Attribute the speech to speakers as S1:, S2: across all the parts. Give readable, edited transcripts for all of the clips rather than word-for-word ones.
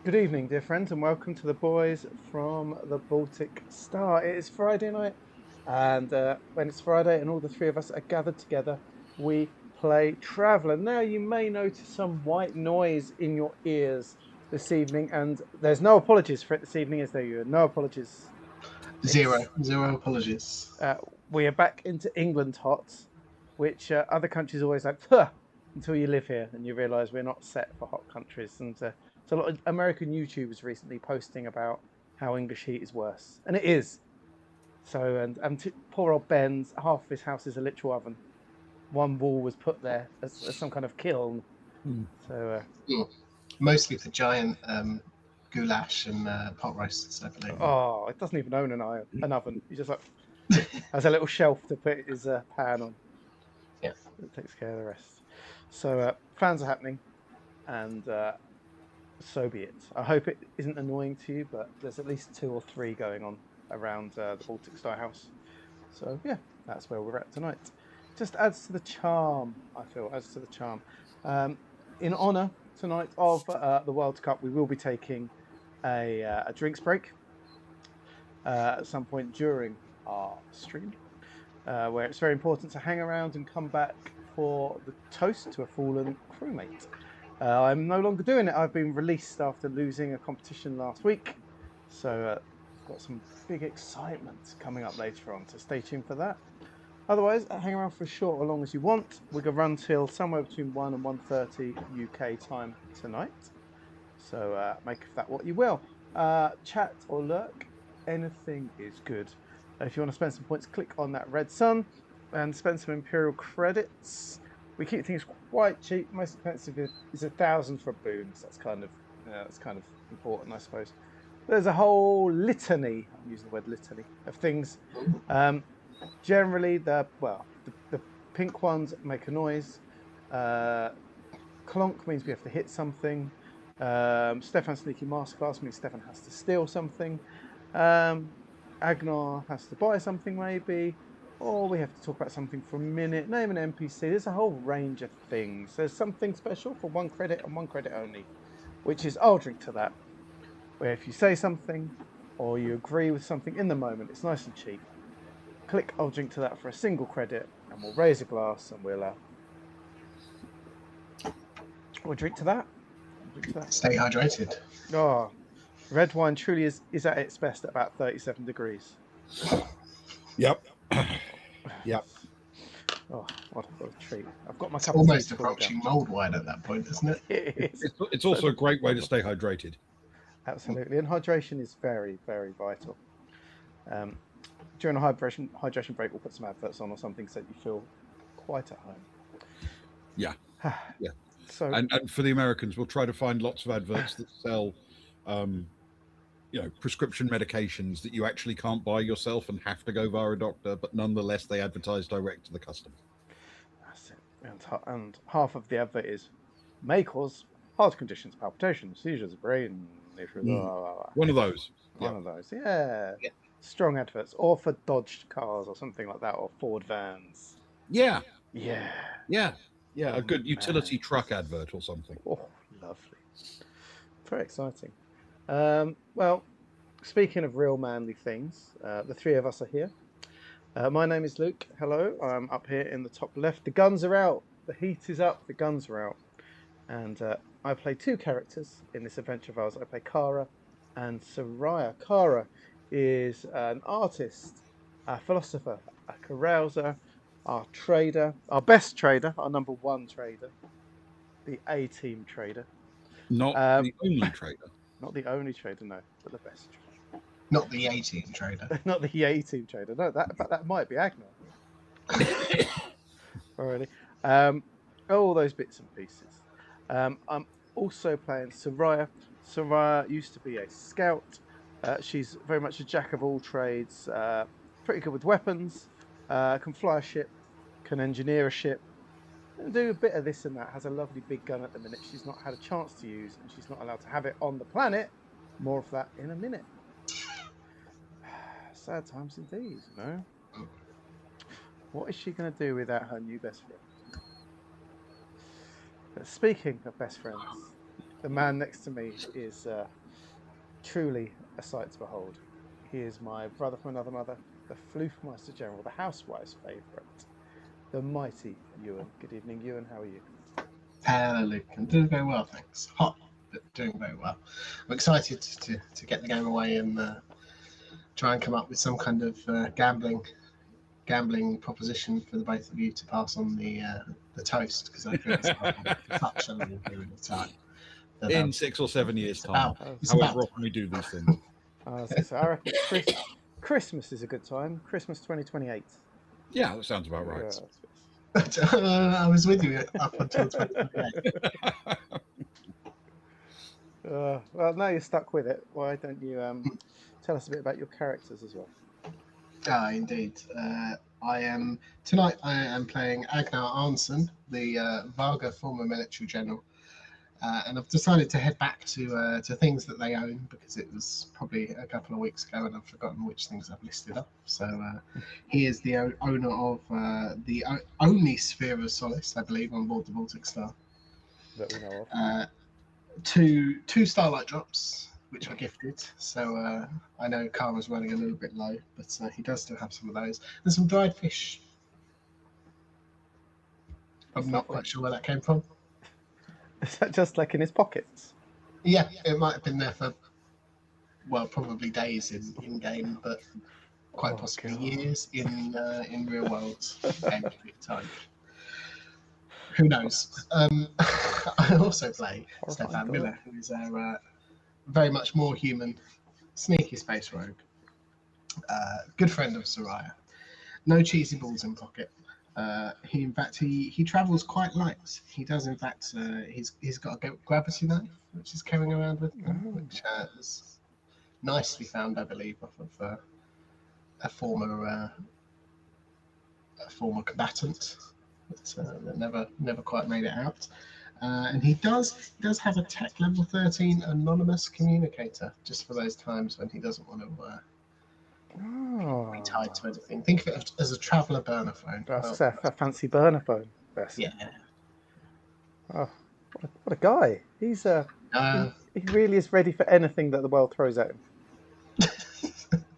S1: Good evening, dear friends, and welcome to the boys from the Baltic Star. It is Friday night, and when it's Friday and all the three of us are gathered together, we play Traveller. Now, you may notice some white noise in your ears this evening, and there's no apologies for it this evening, is there, Ewan? No apologies.
S2: Zero apologies.
S1: We are back into England hot, which other countries always like, huh, until you live here and you realise we're not set for hot countries. And so a lot of American YouTubers recently posting about how English heat is worse, and it is. So and poor old Ben's, half of his house is a literal oven. One wall was put there as some kind of kiln. So
S2: mostly for giant goulash and pot roasts, I believe.
S1: Oh, it doesn't even own an oven. He just like has a little shelf to put his pan on.
S2: Yeah,
S1: it takes care of the rest. So fans are happening, and so be it. I hope it isn't annoying to you, but there's at least 2 or 3 going on around the Baltic Star House. So yeah, that's where we're at tonight. Just adds to the charm, I feel, adds to the charm. In honour tonight of the World Cup, we will be taking a drinks break at some point during our stream, where it's very important to hang around and come back for the toast to a fallen crewmate. I'm no longer doing it. I've been released after losing a competition last week. So I've got some big excitement coming up later on, so stay tuned for that. Otherwise, hang around for as short or long as you want. We're going to run till somewhere between 1 and 1:30 UK time tonight. So make of that what you will. Chat or lurk, anything is good. If you want to spend some points, click on that red sun and spend some Imperial credits. We keep things quite cheap. Most expensive is 1,000 for boons. That's kind of important, I suppose. There's a whole litany. I'm using the word litany of things. Generally, the pink ones make a noise. Clonk means we have to hit something. Stefan Sneaky Masterclass means Stefan has to steal something. Agnar has to buy something, maybe. Or we have to talk about something for a minute, name an NPC. There's a whole range of things. There's something special for 1 credit and 1 credit only, which is I'll drink to that. Where if you say something or you agree with something in the moment, it's nice and cheap. Click I'll drink to that for a single credit, and we'll raise a glass and we'll drink to that.
S2: Stay hydrated.
S1: Oh, red wine truly is at its best at about 37 degrees.
S3: Yep. Yep.
S1: Oh, what a treat. I've got my
S2: It's
S1: cup
S2: almost approaching mulled wine at that point, isn't it?
S3: It's also a great way to stay hydrated.
S1: Absolutely. And hydration is very, very vital. During a hydration break, we'll put some adverts on or something so that you feel quite at home.
S3: Yeah. Yeah.
S1: So,
S3: and for the Americans, we'll try to find lots of adverts that sell prescription medications that you actually can't buy yourself and have to go via a doctor, but nonetheless they advertise direct to the customer.
S1: That's it. And half of the advert is may cause heart conditions, palpitations, seizures, brain issues. Blah, blah, blah.
S3: One of those.
S1: One of those. Yeah.
S2: Yeah.
S1: Strong adverts. Or for Dodge cars or something like that, or Ford vans.
S3: Yeah.
S1: Yeah.
S3: Yeah. Yeah.
S1: Oh,
S3: A good utility
S1: man.
S3: truck advert or something.
S1: Oh, lovely. Very exciting. Well, speaking of real manly things, the three of us are here. My name is Luke. Hello. I'm up here in the top left. The guns are out. The heat is up. The guns are out. And I play two characters in this adventure of ours. I play Kara and Soraya. Kara is an artist, a philosopher, a carouser, our trader, our best trader, our number one trader, the A-team trader.
S3: Not the only trader.
S1: Not the only trader, no, but the best trader.
S2: Not the 18 trader.
S1: Not the A-team trader. No, that might be Agnar. Already. All those bits and pieces. I'm also playing Soraya. Soraya used to be a scout. She's very much a jack of all trades. Pretty good with weapons. Can fly a ship. Can engineer a ship. And do a bit of this and that. Has a lovely big gun at the minute. She's not had a chance to use, and she's not allowed to have it on the planet. More of that in a minute. Sad times indeed, you know. What is she going to do without her new best friend? But speaking of best friends, the man next to me is truly a sight to behold. He is my brother from another mother, the Floofmeister General, the housewife's favourite, the mighty Ewan. Good evening, Ewan. How are you?
S2: Hello, Luke. I'm doing very well, thanks. Hot, but doing very well. I'm excited to get the game away and try and come up with some kind of gambling proposition for the both of you to pass on the toast, because I feel it's such a long period of time. But,
S3: In 6 or 7 years' time.
S2: it's
S3: However
S2: about-
S3: often we do these things.
S1: So I reckon Christmas is a good time. Christmas 2028.
S3: Yeah, that sounds about right.
S1: Yeah,
S2: I was with you up until 2028.
S1: well, now you're stuck with it. Why don't you tell us a bit about your characters as well?
S2: Ah, indeed. I am playing Agnar Arnson, the Varga former military general, and I've decided to head back to things that they own, because it was probably a couple of weeks ago and I've forgotten which things I've listed up. So he is the owner of the only Sphere of Solace, I believe, on board the Baltic Star.
S1: That we know of.
S2: Two Starlight drops, which are gifted. So I know Karma's running a little bit low, but he does still have some of those. And some dried fish. I'm not quite sure where that came from.
S1: Is that just like in his pockets?
S2: Yeah, it might have been there for, well, probably days in game, but quite possibly years in real world time. Who knows? I also play Stefan Miller, who is a very much more human, sneaky space rogue. Good friend of Soraya. No cheesy balls in pocket. He travels quite light. He does, in fact, he's got a gravity knife, which he's carrying around with him, which is nicely found, I believe, off of a former combatant that never quite made it out. And he does have a tech level 13 anonymous communicator, just for those times when he doesn't want to be tied to anything. Think of it as a traveller burner phone.
S1: That's a fancy burner phone.
S2: Yeah.
S1: Oh, what a guy! He's he really is ready for anything that the world throws at him.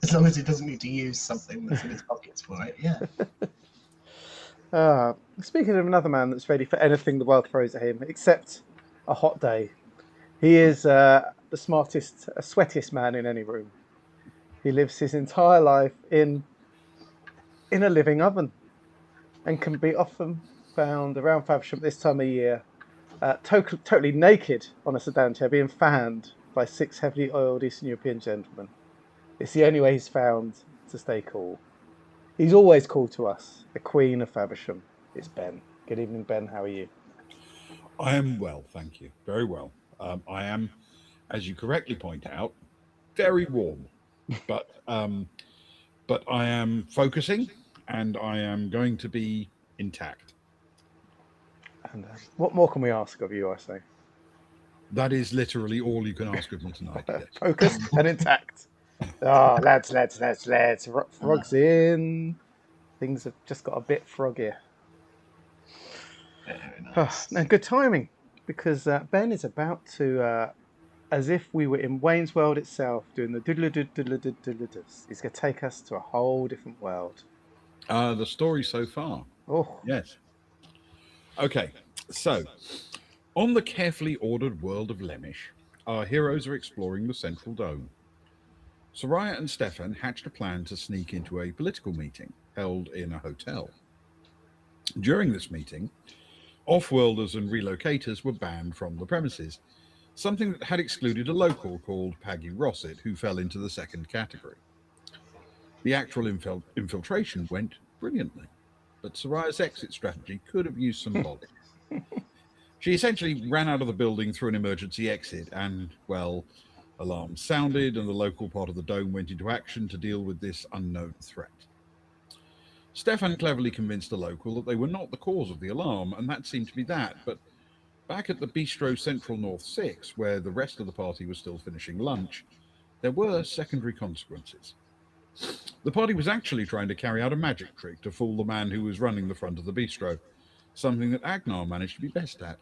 S2: As long as he doesn't need to use something that's in his pockets for it, yeah.
S1: Speaking of another man that's ready for anything the world throws at him, except a hot day, he is the smartest, sweatiest man in any room. He lives his entire life in a living oven, and can be often found around Faversham this time of year, totally naked on a sedan chair, being fanned by 6 heavily oiled Eastern European gentlemen. It's the only way he's found to stay cool. He's always cool to us, the Queen of Faversham. It's Ben. Good evening, Ben. How are you?
S3: I am well, thank you. Very well. I am, as you correctly point out, very warm, but I am focusing, and I am going to be intact.
S1: And what more can we ask of you? I say,
S3: That is literally all you can ask of me tonight. Yes.
S1: focused and intact. Ah, lads. Frogs in. Things have just got a bit froggier.
S2: Very nice.
S1: And good timing, because Ben is about to, as if we were in Wayne's World itself, doing the doodle-doodle-doodle-doodle-doodle. He's going to take us to a whole different world.
S3: The story so far.
S1: Oh,
S3: Yes. Okay. So, on the carefully ordered world of Lemish, our heroes are exploring the central dome. Soraya and Stefan hatched a plan to sneak into a political meeting held in a hotel. During this meeting, off-worlders and relocators were banned from the premises, something that had excluded a local called Paggy Rossett, who fell into the second category. The actual infiltration went brilliantly, but Soraya's exit strategy could have used some polish. She essentially ran out of the building through an emergency exit, and, well, alarms sounded and the local part of the dome went into action to deal with this unknown threat. Stefan cleverly convinced the local that they were not the cause of the alarm, and that seemed to be that, but back at the Bistro Central North 6, where the rest of the party was still finishing lunch, there were secondary consequences. The party was actually trying to carry out a magic trick to fool the man who was running the front of the bistro, something that Agnar managed to be best at,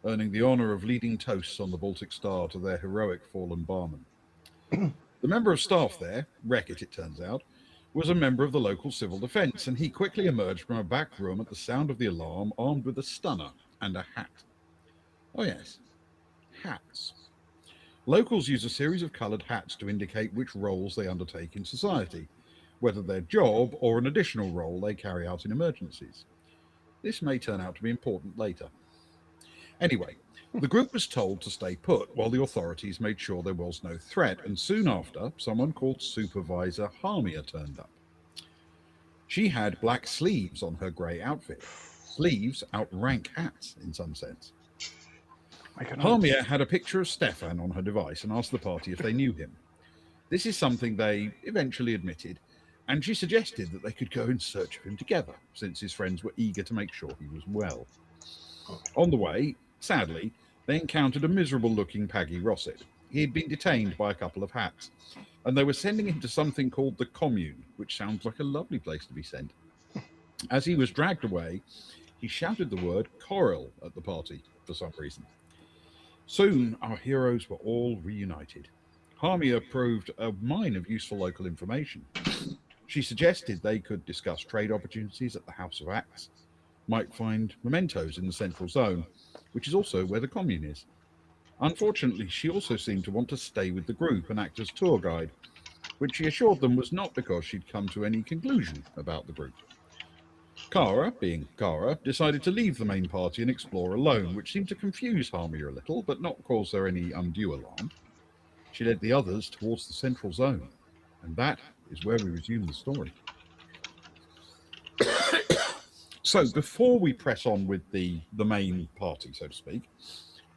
S3: earning the honour of leading toasts on the Baltic Star to their heroic fallen barman. The member of staff there, Wreckit it turns out, was a member of the local civil defence, and he quickly emerged from a back room at the sound of the alarm, armed with a stunner and a hat. Oh yes, hats. Locals use a series of coloured hats to indicate which roles they undertake in society, whether their job or an additional role they carry out in emergencies. This may turn out to be important later. Anyway, the group was told to stay put while the authorities made sure there was no threat, and soon after, someone called Supervisor Harmia turned up. She had black sleeves on her grey outfit. Sleeves outrank hats in some sense. Harmia had a picture of Stefan on her device and asked the party if they knew him. This is something they eventually admitted, and she suggested that they could go in search of him together, since his friends were eager to make sure he was well. On the way, sadly, they encountered a miserable-looking Paggy Rossett. He had been detained by a couple of hats, and they were sending him to something called the Commune, which sounds like a lovely place to be sent. As he was dragged away, he shouted the word Corel at the party for some reason. Soon, our heroes were all reunited. Harmia proved a mine of useful local information. She suggested they could discuss trade opportunities at the House of Acts, might find mementos in the central zone, which is also where the commune is. Unfortunately, she also seemed to want to stay with the group and act as tour guide, which she assured them was not because she'd come to any conclusion about the group. Kara, being Kara, decided to leave the main party and explore alone, which seemed to confuse Harmia a little, but not cause her any undue alarm. She led the others towards the central zone, and that is where we resume the story. So, before we press on with the main party, so to speak,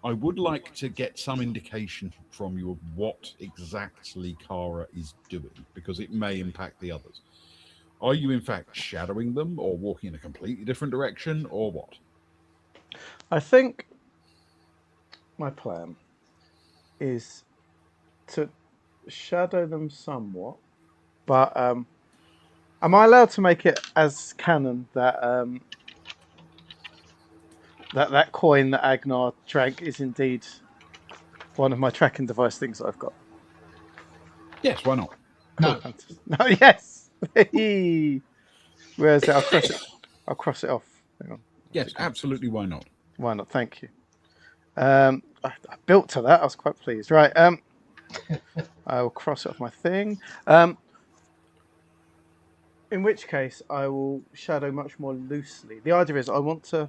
S3: I would like to get some indication from you of what exactly Kara is doing, because it may impact the others. Are you in fact shadowing them, or walking in a completely different direction, or what?
S1: I think my plan is to shadow them somewhat, but am I allowed to make it as canon that that coin that Agnar drank is indeed one of my tracking device things that I've got?
S3: Yes, why not?
S1: Cool.
S2: No.
S1: Fantastic. No, yes. Where is it? I'll cross it off. Hang on.
S3: Yes, absolutely, why not?
S1: Why not? Thank you. I built to that. I was quite pleased. Right. I will cross it off my thing. In which case, I will shadow much more loosely. The idea is I want to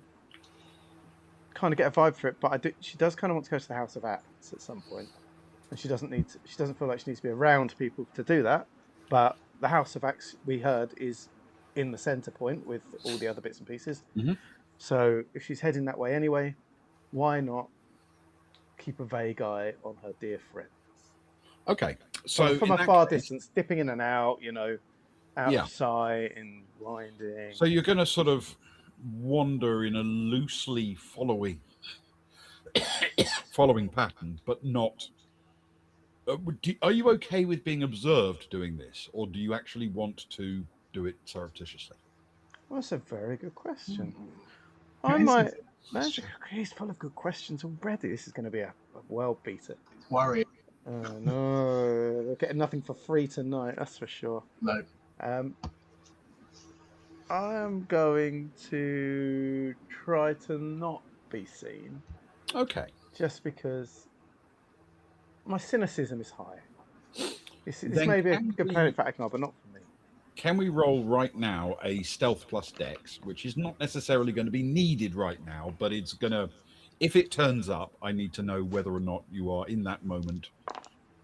S1: kind of get a vibe for it, but she does kind of want to go to the House of Acts at some point, and she doesn't feel like she needs to be around people to do that. But the House of Acts, we heard, is in the center point with all the other bits and pieces.
S3: Mm-hmm.
S1: So if she's heading that way anyway, why not keep a vague eye on her dear friend?
S3: Okay, So
S1: from
S3: in
S1: a
S3: that
S1: far
S3: case,
S1: distance, dipping in and out, out
S3: yeah.
S1: of sight and winding.
S3: So you're going to sort of wander in a loosely following pattern, but not. Are you okay with being observed doing this, or do you actually want to do it surreptitiously?
S1: Well, that's a very good question.
S2: It
S1: I
S2: is a
S1: might.
S2: good question.
S1: He's full of good questions already. This is going to be a world beater.
S2: It's worrying.
S1: Oh no, we're getting nothing for free tonight. That's for sure.
S2: No.
S1: Um, I am going to try to not be seen,
S3: Okay.
S1: just because my cynicism is high. This
S3: Then
S1: may be a competitive factor, but not for me.
S3: can we roll right now a stealth plus dex, which is not necessarily going to be needed right now, but it's going to, if it turns up, I need to know whether or not you are in that moment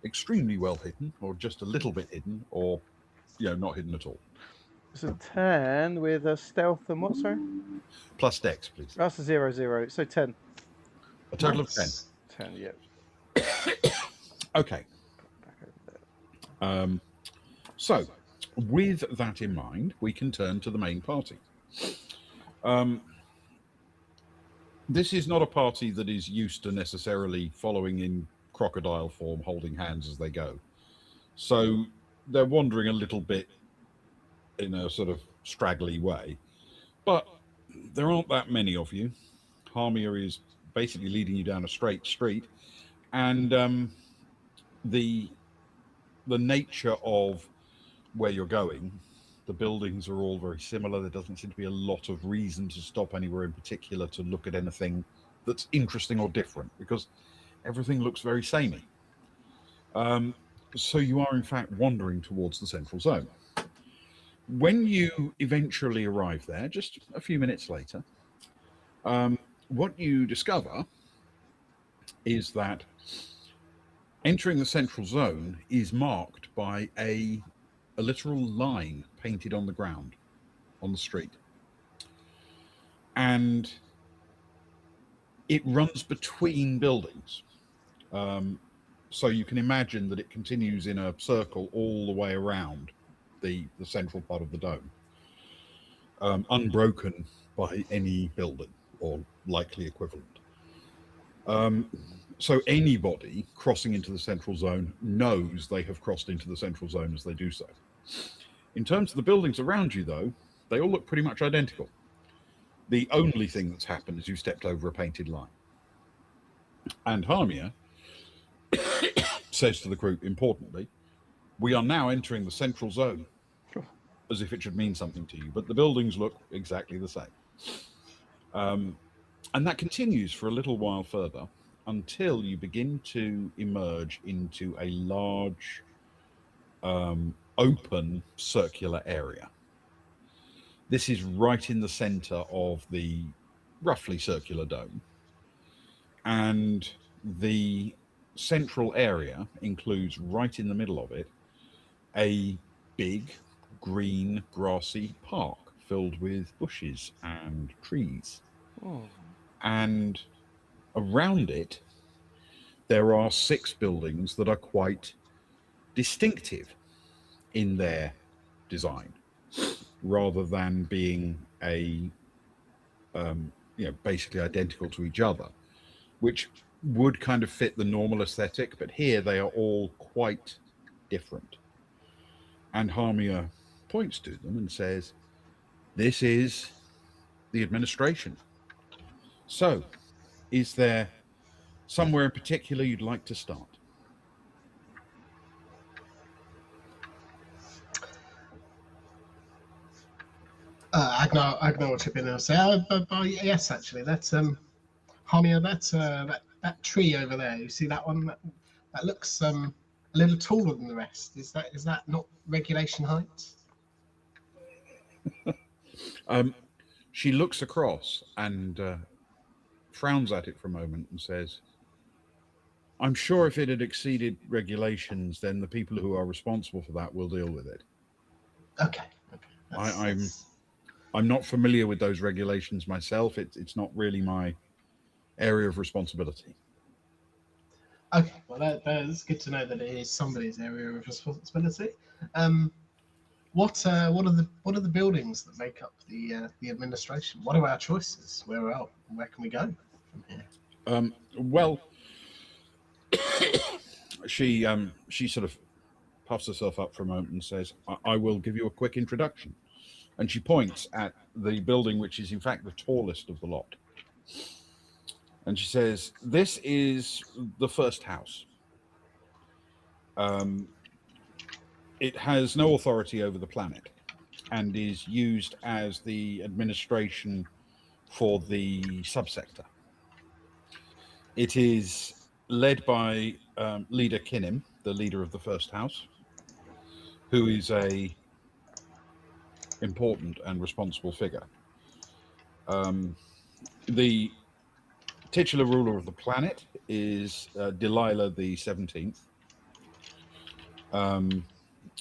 S3: extremely well hidden, or just a little bit hidden, or not hidden at all.
S1: It's a 10 with a stealth and what, sorry?
S3: Plus dex, please.
S1: That's a 0, 0. So 10.
S3: A total of
S2: Nice.
S1: 10, yeah.
S3: 10. Okay.
S1: Back over there.
S3: So, with that in mind, we can turn to the main party. This is not a party that is used to necessarily following in crocodile form, holding hands as they go. So they're wandering a little bit in a sort of straggly way. But there aren't that many of you. Harmia is basically leading you down a straight street. And the nature of where you're going, the buildings are all very similar. There doesn't seem to be a lot of reason to stop anywhere in particular to look at anything that's interesting or different, because everything looks very samey. So you are in fact wandering towards the central zone. When you eventually arrive there, just a few minutes later, what you discover is that entering the central zone is marked by a literal line painted on the ground, on the street. And it runs between buildings. So you can imagine that it continues in a circle all the way around the central part of the dome, unbroken by any building or likely equivalent. So anybody crossing into the central zone knows they have crossed into the central zone as they do so. In terms of the buildings around you, though, they all look pretty much identical. The only thing that's happened is you stepped over a painted line. And Harmia says to the group, importantly, we are now entering the central zone, as if it should mean something to you, but the buildings look exactly the same. And that continues for a little while further until you begin to emerge into a large, open, circular area. This is right in the center of the roughly circular dome. And the central area includes, right in the middle of it, a big, green, grassy park filled with bushes and trees.
S1: Oh.
S3: And around it, there are 6 buildings that are quite distinctive in their design, rather than being basically identical to each other, which would kind of fit the normal aesthetic, but here they are all quite different. And Harmia points to them and says, this is the administration. So, is there somewhere in particular you'd like to start?
S2: Agnar will chip in and say, yes, actually, that's Harmia, that's that tree over there. You see that one? That looks a little taller than the rest. Is that not regulation height?
S3: She looks across and frowns at it for a moment and says, I'm sure if it had exceeded regulations, then the people who are responsible for that will deal with it.
S2: Okay.
S3: I'm not familiar with those regulations myself. It's not really my area of responsibility.
S2: Okay, well that's good to know that it is somebody's area of responsibility. What are the buildings that make up the administration? What are our choices? Where can we go from here?
S3: Well, she sort of puffs herself up for a moment and says, I will give you a quick introduction. And she points at the building, which is in fact the tallest of the lot. And she says, this is the first house. It has no authority over the planet and is used as the administration for the subsector. It is led by leader Kinnim, the leader of the first house, who is a important and responsible figure. The titular ruler of the planet is Delilah the 17th.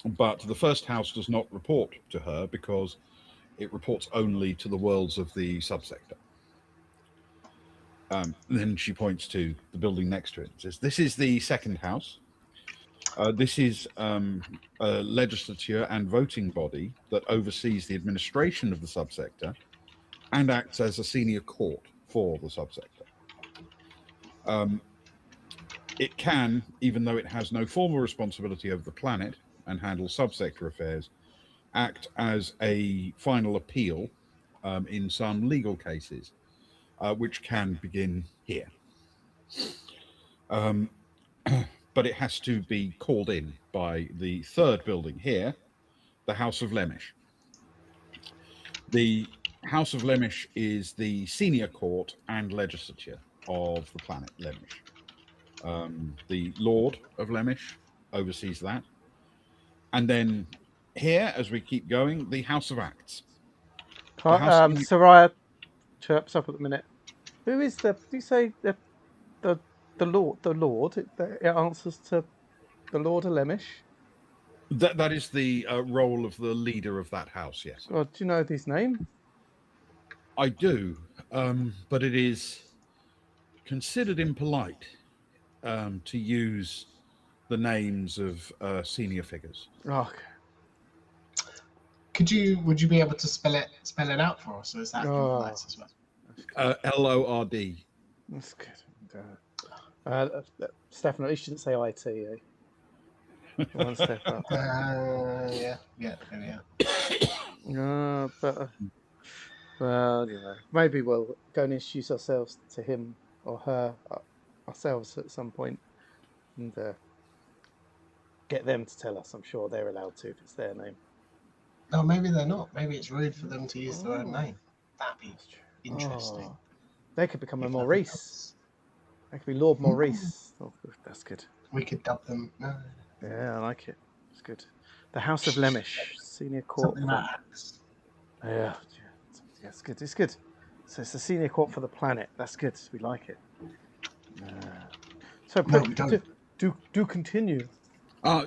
S3: But the first house does not report to her because it reports only to the worlds of the subsector. Then she points to the building next to it and says, this is the second house. This is a legislature and voting body that oversees the administration of the subsector and acts as a senior court for the subsector. It can, even though it has no formal responsibility over the planet and handles subsector affairs, act as a final appeal in some legal cases, which can begin here. But it has to be called in by the third building here, the House of Lemish. The House of Lemish is the senior court and legislature of the planet Lemish. The Lord of Lemish oversees that. And then here, as we keep going, the House of Acts.
S1: Soraya chirps up at the minute. Who is do you say the Lord? The Lord? It answers to the Lord of Lemish?
S3: That is the role of the leader of that house, yes.
S1: God, do you know his name?
S3: I do, but it is considered impolite to use the names of senior figures.
S1: Oh,
S2: Would you be able to spell it out for us, or is that impolite as well?
S3: Lord.
S1: That's good. Stefan, at least you didn't say IT. Eh? One step up.
S2: Yeah, there we are.
S1: But well, you know, maybe we'll go and introduce ourselves to him or her ourselves at some point, and get them to tell us. I'm sure they're allowed to if it's their name.
S2: No, maybe they're not. Maybe it's rude for them to use their own name. That'd be interesting.
S1: They could become a Maurice. They could be Lord Maurice. Oh, that's good.
S2: We could dub them. No.
S1: Yeah, I like it. It's good. The House of Lemish, senior court.
S2: Something like that.
S1: Yeah, it's good. It's good. So it's the senior court for the planet. That's good. We like it. So
S2: No, we don't.
S1: Do continue.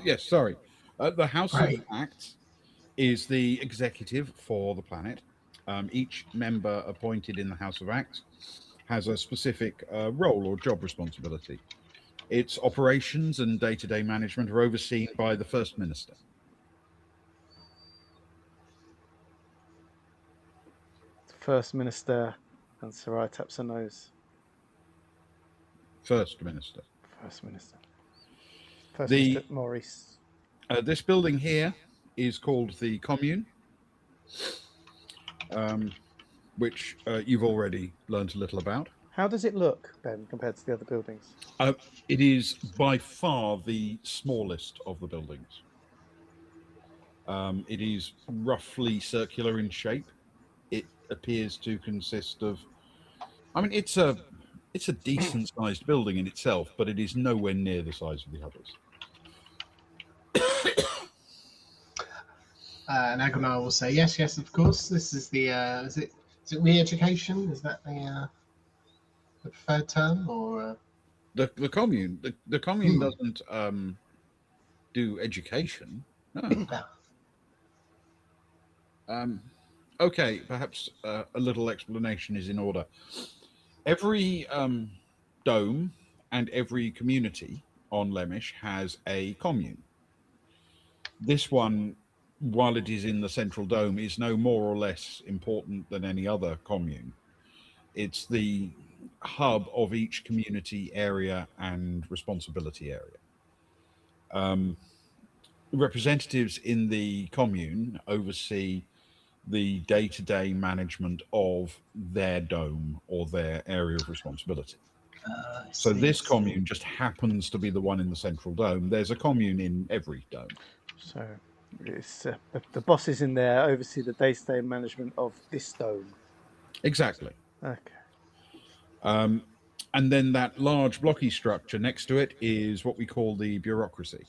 S3: Yes, sorry. The House
S2: Right.
S3: of Acts is the executive for the planet. Each member appointed in the House of Acts has a specific role or job responsibility. Its operations and day-to-day management are overseen by the First Minister.
S1: First Minister, and Soraya taps her nose.
S3: First Minister.
S1: First Minister. Minister Maurice.
S3: This building here is called the Commune, which you've already learnt a little about.
S1: How does it look, Ben, compared to the other buildings?
S3: It is by far the smallest of the buildings. It is roughly circular in shape. It appears to consist of, I mean, it's a decent sized building in itself, but it is nowhere near the size of the others.
S2: And Agonar will say, yes, of course. This is the, is it re-education? Is that the preferred term, or
S3: the commune? The commune doesn't do education. No. Okay, perhaps a little explanation is in order. Every dome and every community on Lemish has a commune. This one, while it is in the central dome, is no more or less important than any other commune. It's the hub of each community area and responsibility area. Representatives in the commune oversee the day-to-day management of their dome or their area of responsibility.
S2: I
S3: So
S2: see.
S3: this commune just happens to be the one in the central dome. There's a commune in every dome.
S1: So it's the bosses in there oversee the day-to-day management of this dome.
S3: Exactly.
S1: Okay.
S3: And then that large blocky structure next to it is what we call the bureaucracy.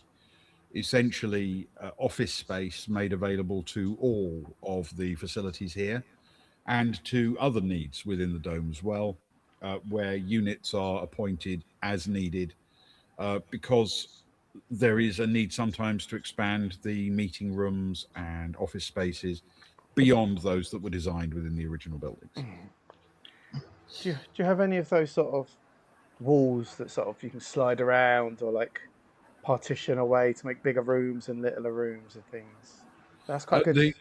S3: Essentially, office space made available to all of the facilities here and to other needs within the dome as well, where units are appointed as needed because there is a need sometimes to expand the meeting rooms and office spaces beyond those that were designed within the original buildings.
S1: Do you have any of those sort of walls that sort of you can slide around or like partition away to make bigger rooms and littler rooms and things? That's quite good.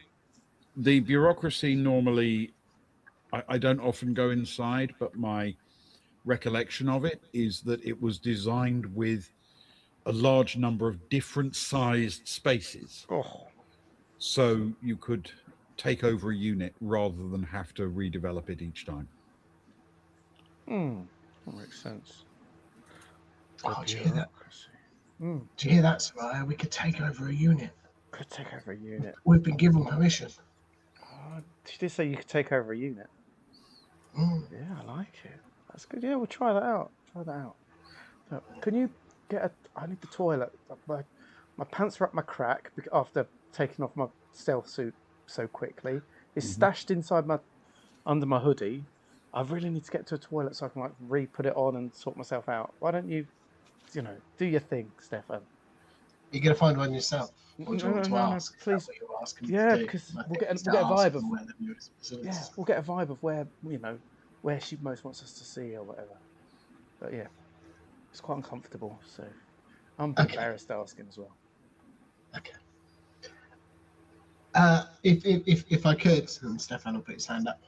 S3: The bureaucracy normally, I don't often go inside, but my recollection of it is that it was designed with a large number of different sized spaces.
S1: Oh,
S3: So you could take over a unit rather than have to redevelop it each time.
S1: that makes sense.
S2: Oh, do you hear that?
S1: Mm,
S2: Do you hear that, Soraya? We could take over a unit.
S1: could take over a unit.
S2: We've been given permission.
S1: She did say you could take over a unit.
S2: Mm.
S1: Yeah, I like it. That's good. Yeah, we'll try that out. So, can you get a? I need the toilet. My pants are up my crack after taking off my stealth suit so quickly. It's stashed inside under my hoodie. I really need to get to a toilet so I can like re-put it on and sort myself out. Why don't you, do your thing, Stefan?
S2: You're going to find one yourself? Or do you want to
S1: No,
S2: ask? Is that
S1: please.
S2: what you're asking
S1: Yeah,
S2: to do?
S1: because
S2: I
S1: we'll
S2: think
S1: get
S2: it's
S1: a
S2: to ask
S1: vibe of
S2: them where the nearest facilities
S1: yeah,
S2: are.
S1: we'll get a vibe of where she most wants us to see or whatever. But yeah, it's quite uncomfortable, so I'm a bit embarrassed asking as well.
S2: Okay. If I could, and Stefan will put his hand up.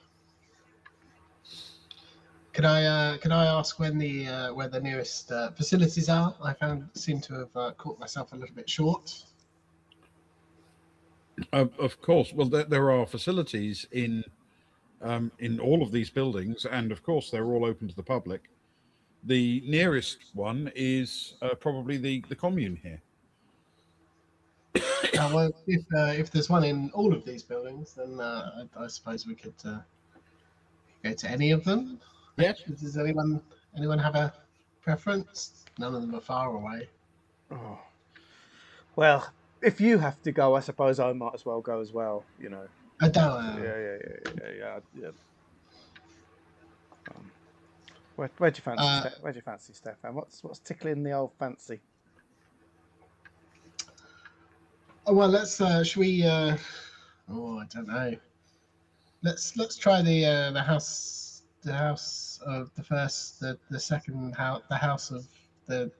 S2: Could I ask when where the nearest facilities are? I seem to have caught myself a little bit short.
S3: Of course. Well, there are facilities in all of these buildings, and of course they're all open to the public. The nearest one is probably the commune here.
S2: Well, if there's one in all of these buildings, then I suppose we could go to any of them.
S3: Yes.
S2: Does anyone have a preference? None of them are far away.
S1: Oh. Well, if you have to go, I suppose I might as well go as well.
S2: I don't.
S1: Yeah. Where'd you fancy? Where'd you fancy, Stefan? What's tickling the old fancy?
S2: Oh well, let's. Should we? I don't know. Let's try the house. The house of the first, the second house, the house of the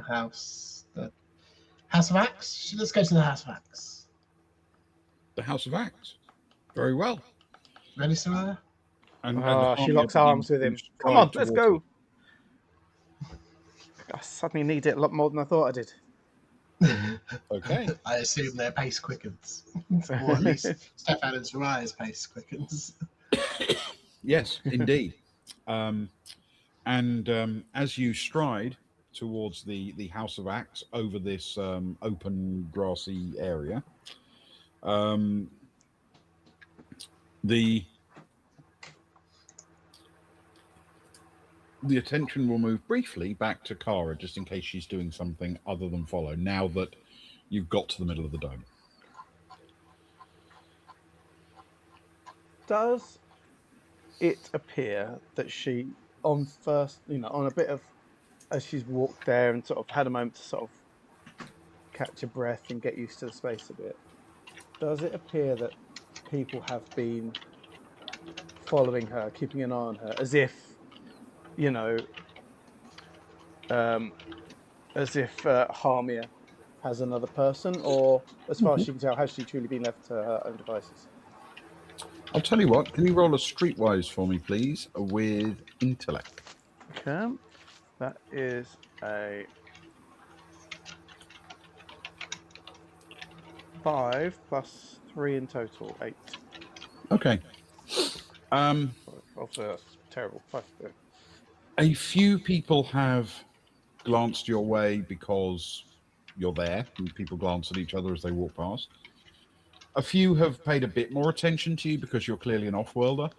S2: house, the House of Axe. Let's go to the House of Axe.
S3: The House of Axe. Very well.
S2: Ready, Soraya?
S3: And
S1: She locks arms with him. Come on, let's go. I suddenly need it a lot more than I thought I did.
S3: Okay.
S2: I assume their pace quickens, or at least Stefan and Soraya's pace quickens.
S3: Yes, indeed. As you stride towards the House of Axe over this open grassy area, the attention will move briefly back to Kara, just in case she's doing something other than follow, now that you've got to the middle of the dome.
S1: Does it appear that she, on a bit of, as she's walked there and sort of had a moment to sort of catch a breath and get used to the space a bit, does it appear that people have been following her, keeping an eye on her, as if, as if Harmia has another person, or as far as she can tell, has she truly been left to her own devices?
S3: I'll tell you what. Can you roll a streetwise for me, please, with intellect?
S1: Okay, that is a 5 plus 3 in total, 8.
S3: Okay.
S1: Also, that's terrible. 5.
S3: A few people have glanced your way because you're there, and people glance at each other as they walk past. A few have paid a bit more attention to you because you're clearly an off-worlder,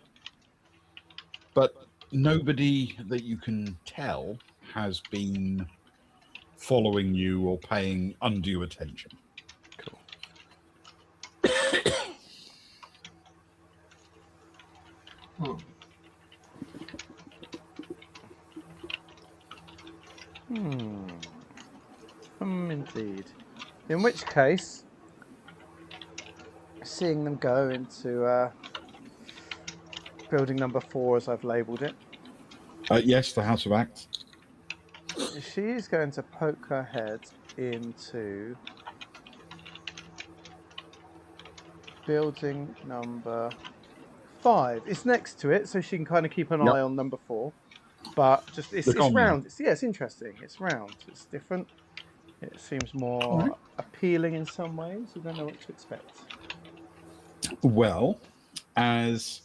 S3: but nobody that you can tell has been following you or paying undue attention.
S1: Cool. Indeed. In which case, seeing them go into building number 4, as I've labelled it,
S3: Yes, the House of Acts.
S1: she is going to poke her head into building number 5. It's next to it, so she can kind of keep an
S3: Yep.
S1: eye on number 4. But just it's
S3: commune.
S1: round. It's interesting. It's round. It's different. It seems more appealing in some ways. You don't know what to expect.
S3: Well, as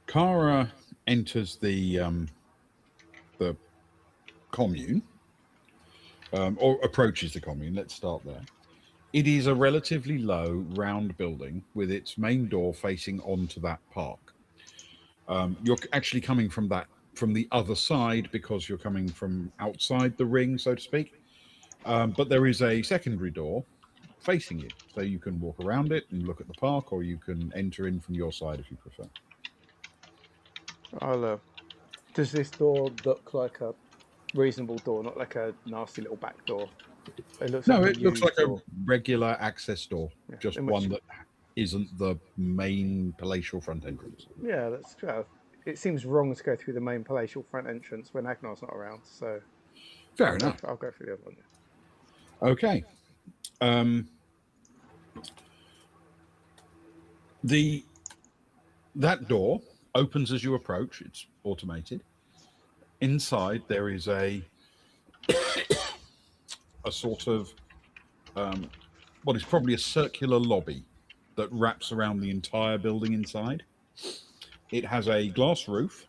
S3: Kara enters the commune, or approaches the commune, let's start there. It is a relatively low, round building with its main door facing onto that park. You're actually coming from the other side because you're coming from outside the ring, so to speak. But there is a secondary door facing you, so you can walk around it and look at the park, or you can enter in from your side if you prefer.
S1: Does this door look like a reasonable door, not like a nasty little back door? It looks like
S3: it looks like
S1: door.
S3: a regular access door, just one that isn't the main palatial front entrance.
S1: Yeah, that's true. It seems wrong to go through the main palatial front entrance when Agnar's not around, so
S3: fair enough.
S1: I'll go for the other one.
S3: Yeah. Okay. That door opens as you approach. It's automated. Inside there is a sort of what is probably a circular lobby that wraps around the entire building inside. It has a glass roof,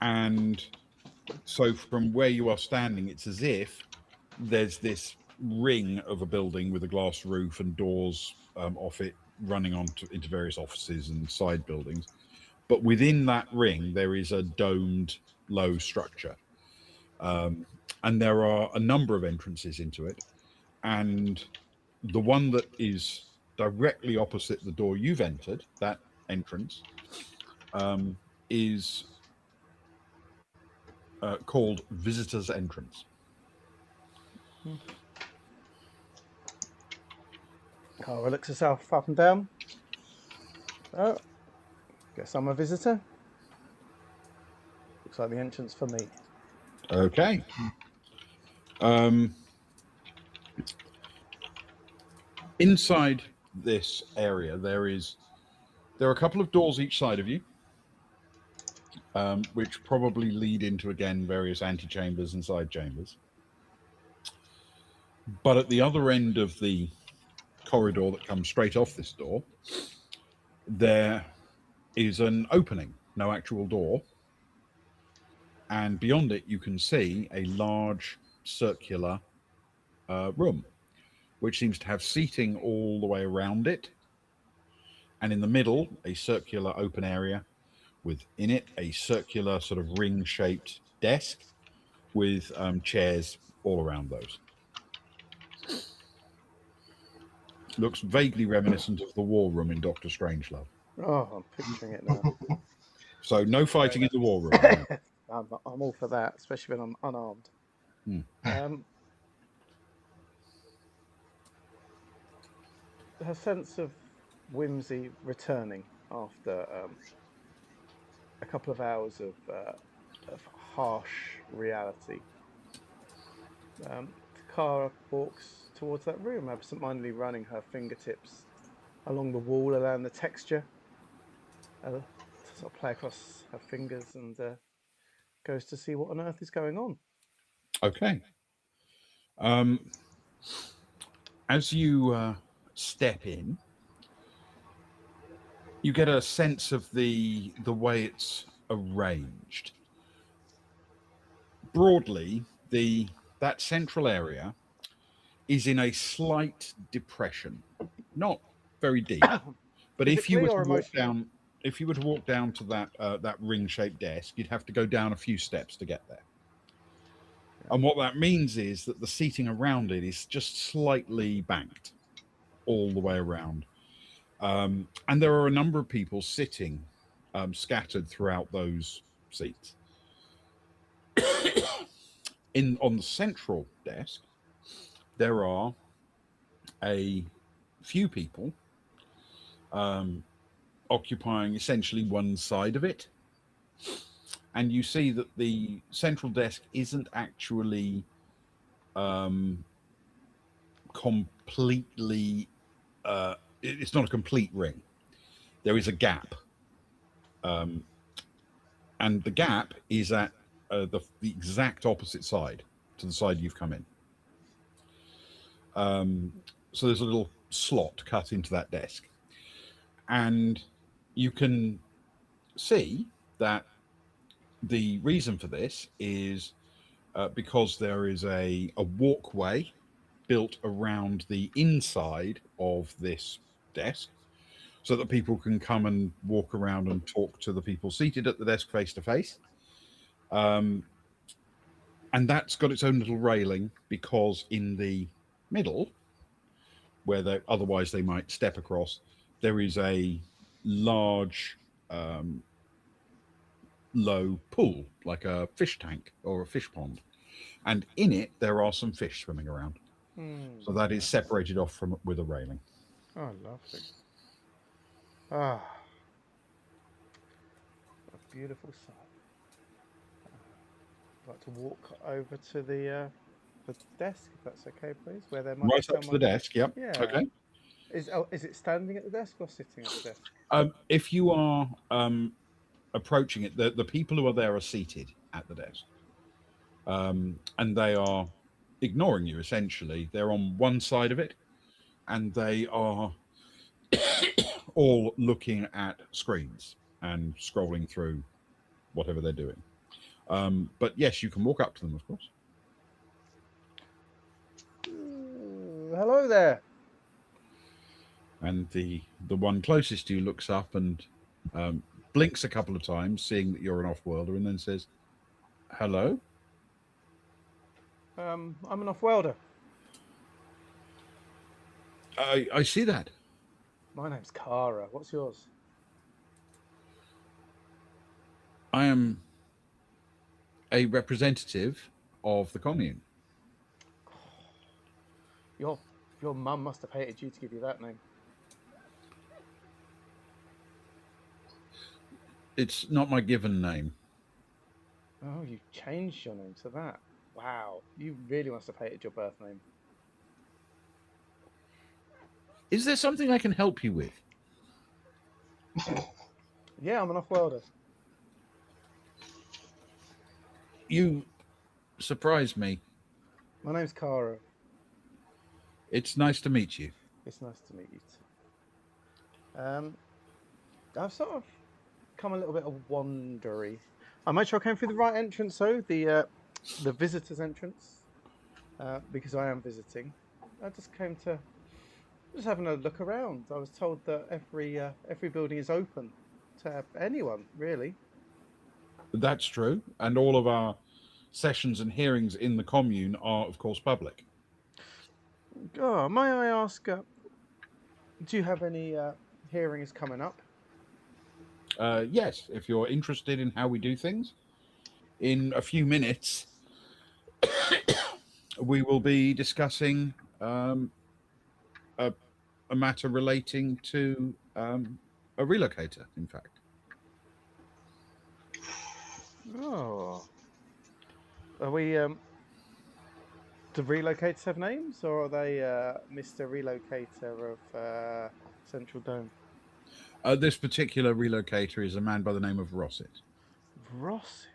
S3: and so from where you are standing, it's as if there's this ring of a building with a glass roof and doors off it running into various offices and side buildings. But within that ring, there is a domed low structure. And there are a number of entrances into it. And the one that is directly opposite the door you've entered, that entrance, is called Visitor's Entrance.
S1: Kara looks herself up and down. Oh, guess I'm a visitor. Looks like the entrance for me.
S3: Okay. Inside this area, there are a couple of doors each side of you, which probably lead into, again, various antechambers and side chambers. But at the other end of the corridor that comes straight off this door, there is an opening, no actual door. And beyond it, you can see a large circular room, which seems to have seating all the way around it. And in the middle, a circular open area within it, a circular sort of ring-shaped desk with chairs all around those. Looks vaguely reminiscent of the war room in Doctor Strangelove.
S1: Oh, I'm picturing it now.
S3: So no fighting in the war room.
S1: I'm all for that, especially when I'm unarmed. Her sense of whimsy returning after a couple of hours of harsh reality. Kara walks towards that room, absentmindedly running her fingertips along the wall, allowing the texture to sort of play across her fingers, and goes to see what on earth is going on.
S3: Okay. Um, as you step in, you get a sense of the way it's arranged. Broadly, that central area is in a slight depression, not very deep, but
S1: Physically or emotionally?
S3: if you were to walk down to that ring-shaped desk, you'd have to go down a few steps to get there.
S1: Yeah.
S3: And what that means is that the seating around it is just slightly banked all the way around. And there are a number of people sitting scattered throughout those seats. On the central desk, there are a few people occupying essentially one side of it. And you see that the central desk isn't actually completely, it's not a complete ring. There is a gap. And the gap is at the exact opposite side to the side you've come in. So there's a little slot cut into that desk. And you can see that the reason for this is because there is a walkway built around the inside of this desk so that people can come and walk around and talk to the people seated at the desk face to face. And that's got its own little railing because in the middle, where otherwise they might step across, there is a large, low pool, like a fish tank or a fish pond. And in it, there are some fish swimming around. So that is
S1: Nice.
S3: separated off from with a railing.
S1: Oh, lovely. Ah, a beautiful sight. I'd like to walk over to the desk, if that's okay, please, where there might be
S3: Right up to the
S1: someone.
S3: desk. Yep.
S1: Yeah.
S3: Okay.
S1: Is it standing at the desk or sitting at the desk?
S3: If you are approaching it, the people who are there are seated at the desk, and they are ignoring you. Essentially, they're on one side of it, and they are all looking at screens and scrolling through whatever they're doing. But yes, you can walk up to them, of course.
S1: Hello there.
S3: And the one closest to you looks up and blinks a couple of times, seeing that you're an off-worlder, and then says, "Hello."
S1: I'm an off-welder.
S3: I see that.
S1: My name's Kara. What's yours?
S3: I am a representative of the commune.
S1: Your mum must have hated you to give you that name.
S3: It's not my given name.
S1: Oh, you changed your name to that. Wow, you really must have hated your birth name.
S3: Is there something I can help you with?
S1: Yeah, I'm an off-welder.
S3: You surprise me.
S1: My name's Kara.
S3: It's nice to meet you.
S1: It's nice to meet you too. I've sort of come a little bit of wandery. I made sure I came through the right entrance, though, the visitors' entrance, because I am visiting. I just came to just having a look around. I was told that every building is open to anyone, really.
S3: That's true. And all of our sessions and hearings in the commune are, of course, public.
S1: Oh, may I ask, do you have any hearings coming up?
S3: Yes, if you're interested in how we do things, in a few minutes, we will be discussing a matter relating to a relocator, in fact.
S1: Oh, are we? Do relocators have names, or are they Mr. Relocator of Central Dome?
S3: This particular relocator is a man by the name of Rossett.
S1: Rossett.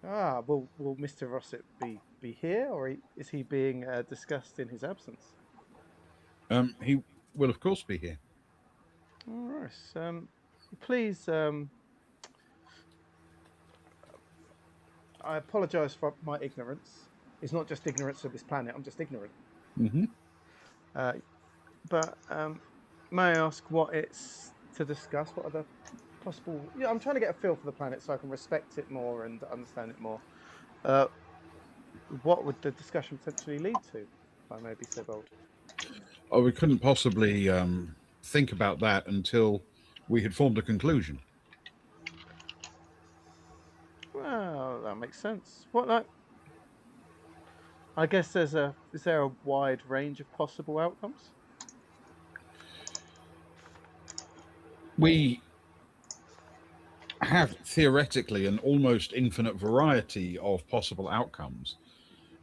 S1: Ah, will Mr. Rossett be here, or is he being discussed in his absence?
S3: He will, of course, be here.
S1: All right. Please. I apologise for my ignorance. It's not just ignorance of this planet. I'm just ignorant.
S3: Mm-hmm.
S1: But may I ask what it's to discuss? What are the possible? Yeah, I'm trying to get a feel for the planet so I can respect it more and understand it more. Uh, what would the discussion potentially lead to, if I may be so bold?
S3: Oh, we couldn't possibly think about that until we had formed a conclusion.
S1: Well, that makes sense. What like? I guess is there a wide range of possible outcomes?
S3: We have theoretically an almost infinite variety of possible outcomes,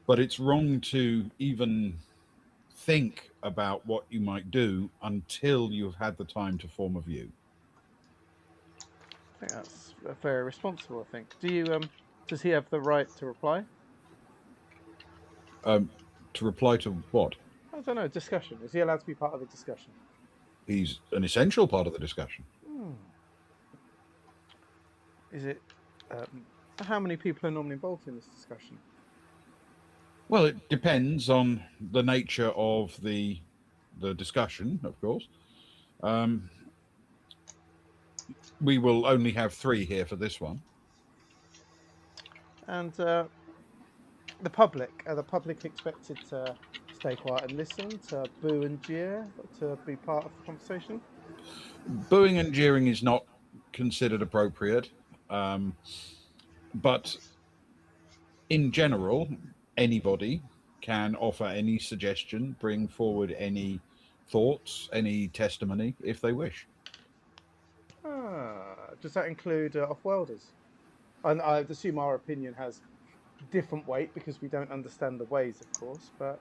S3: but it's wrong to even think about what you might do until you've had the time to form a view.
S1: I think that's very responsible. I think. Do you Does he have the right to reply?
S3: To reply to what?
S1: I don't know. Discussion. Is he allowed to be part of the discussion?
S3: He's an essential part of the discussion.
S1: Hmm. Is it? How many people are normally involved in this discussion?
S3: Well, it depends on the nature of the discussion, of course. We will only have 3 here for this one.
S1: And the public, are the public expected to stay quiet and listen, to boo and jeer, to be part of the conversation?
S3: Booing and jeering is not considered appropriate, but in general, anybody can offer any suggestion, bring forward any thoughts, any testimony if they wish.
S1: Does that include off-worlders? And I'd assume our opinion has different weight because we don't understand the ways, of course, but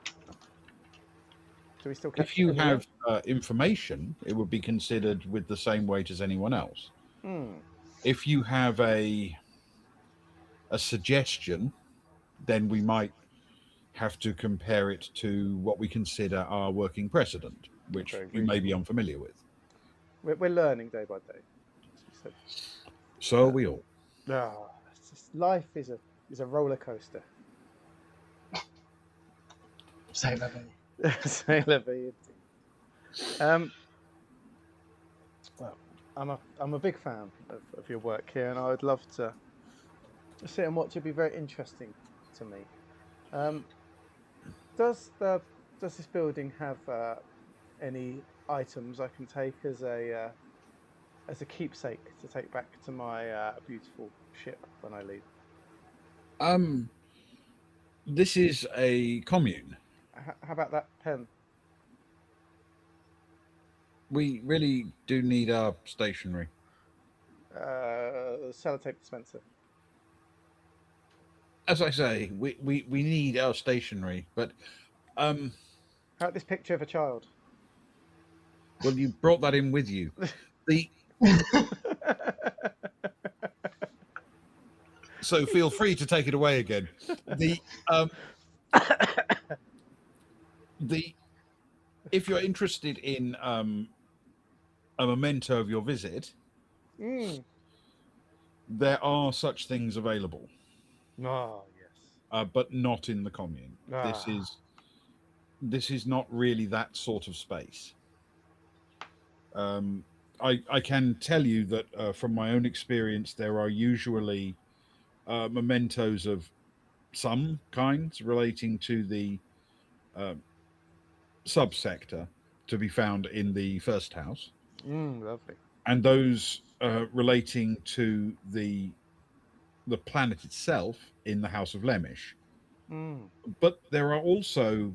S1: do we still catch
S3: If you
S1: anyway?
S3: have information, it would be considered with the same weight as anyone else. If you have a suggestion, then we might have to compare it to what we consider our working precedent, which
S1: Very
S3: you may be unfamiliar with.
S1: We're learning day by day, as we said.
S3: So are we all.
S1: Life is a roller coaster.
S2: Say that again.
S1: Sailor V. Well, I'm a big fan of your work here, and I would love to sit and watch. It'd be very interesting to me. Does this building have any items I can take as a keepsake to take back to my beautiful ship when I leave?
S3: This is a commune.
S1: How about that pen?
S3: We really do need our stationery.
S1: Sellotape dispenser.
S3: As I say, we need our stationery, but
S1: How about this picture of a child?
S3: well, you brought that in with you. The so feel free to take it away again. If you're interested in a memento of your visit, there are such things available.
S1: Oh yes,
S3: but not in the commune. This is not really that sort of space. I can tell you that from my own experience, there are usually mementos of some kinds relating to the subsector to be found in the first house.
S1: Lovely.
S3: And those relating to the planet itself in the House of Lemish. But there are also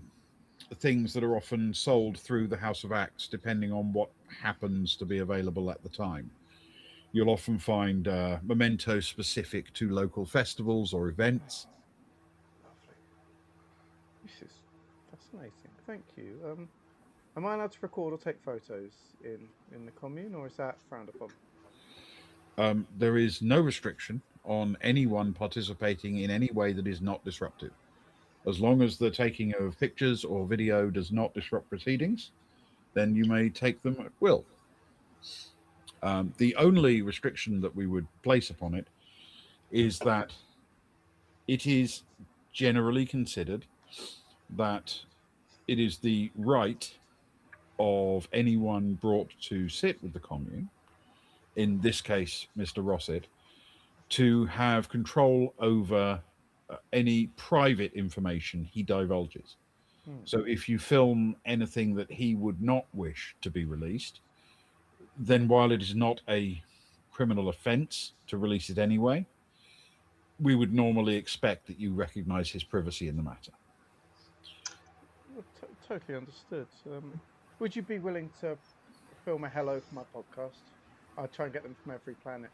S3: things that are often sold through the House of Acts, depending on what happens to be available at the time. You'll often find mementos specific to local festivals or events.
S1: This is fascinating. Thank you. Am I allowed to record or take photos in the commune, or is that frowned upon?
S3: There is no restriction on anyone participating in any way that is not disruptive. As long as the taking of pictures or video does not disrupt proceedings, then you may take them at will. The only restriction that we would place upon it is that it is generally considered that it is the right of anyone brought to sit with the commune, in this case, Mr. Rossett, to have control over any private information he divulges. So if you film anything that he would not wish to be released, then while it is not a criminal offence to release it anyway, we would normally expect that you recognise his privacy in the matter.
S1: Well, totally understood. Would you be willing to film a hello for my podcast? I try and get them from every planet.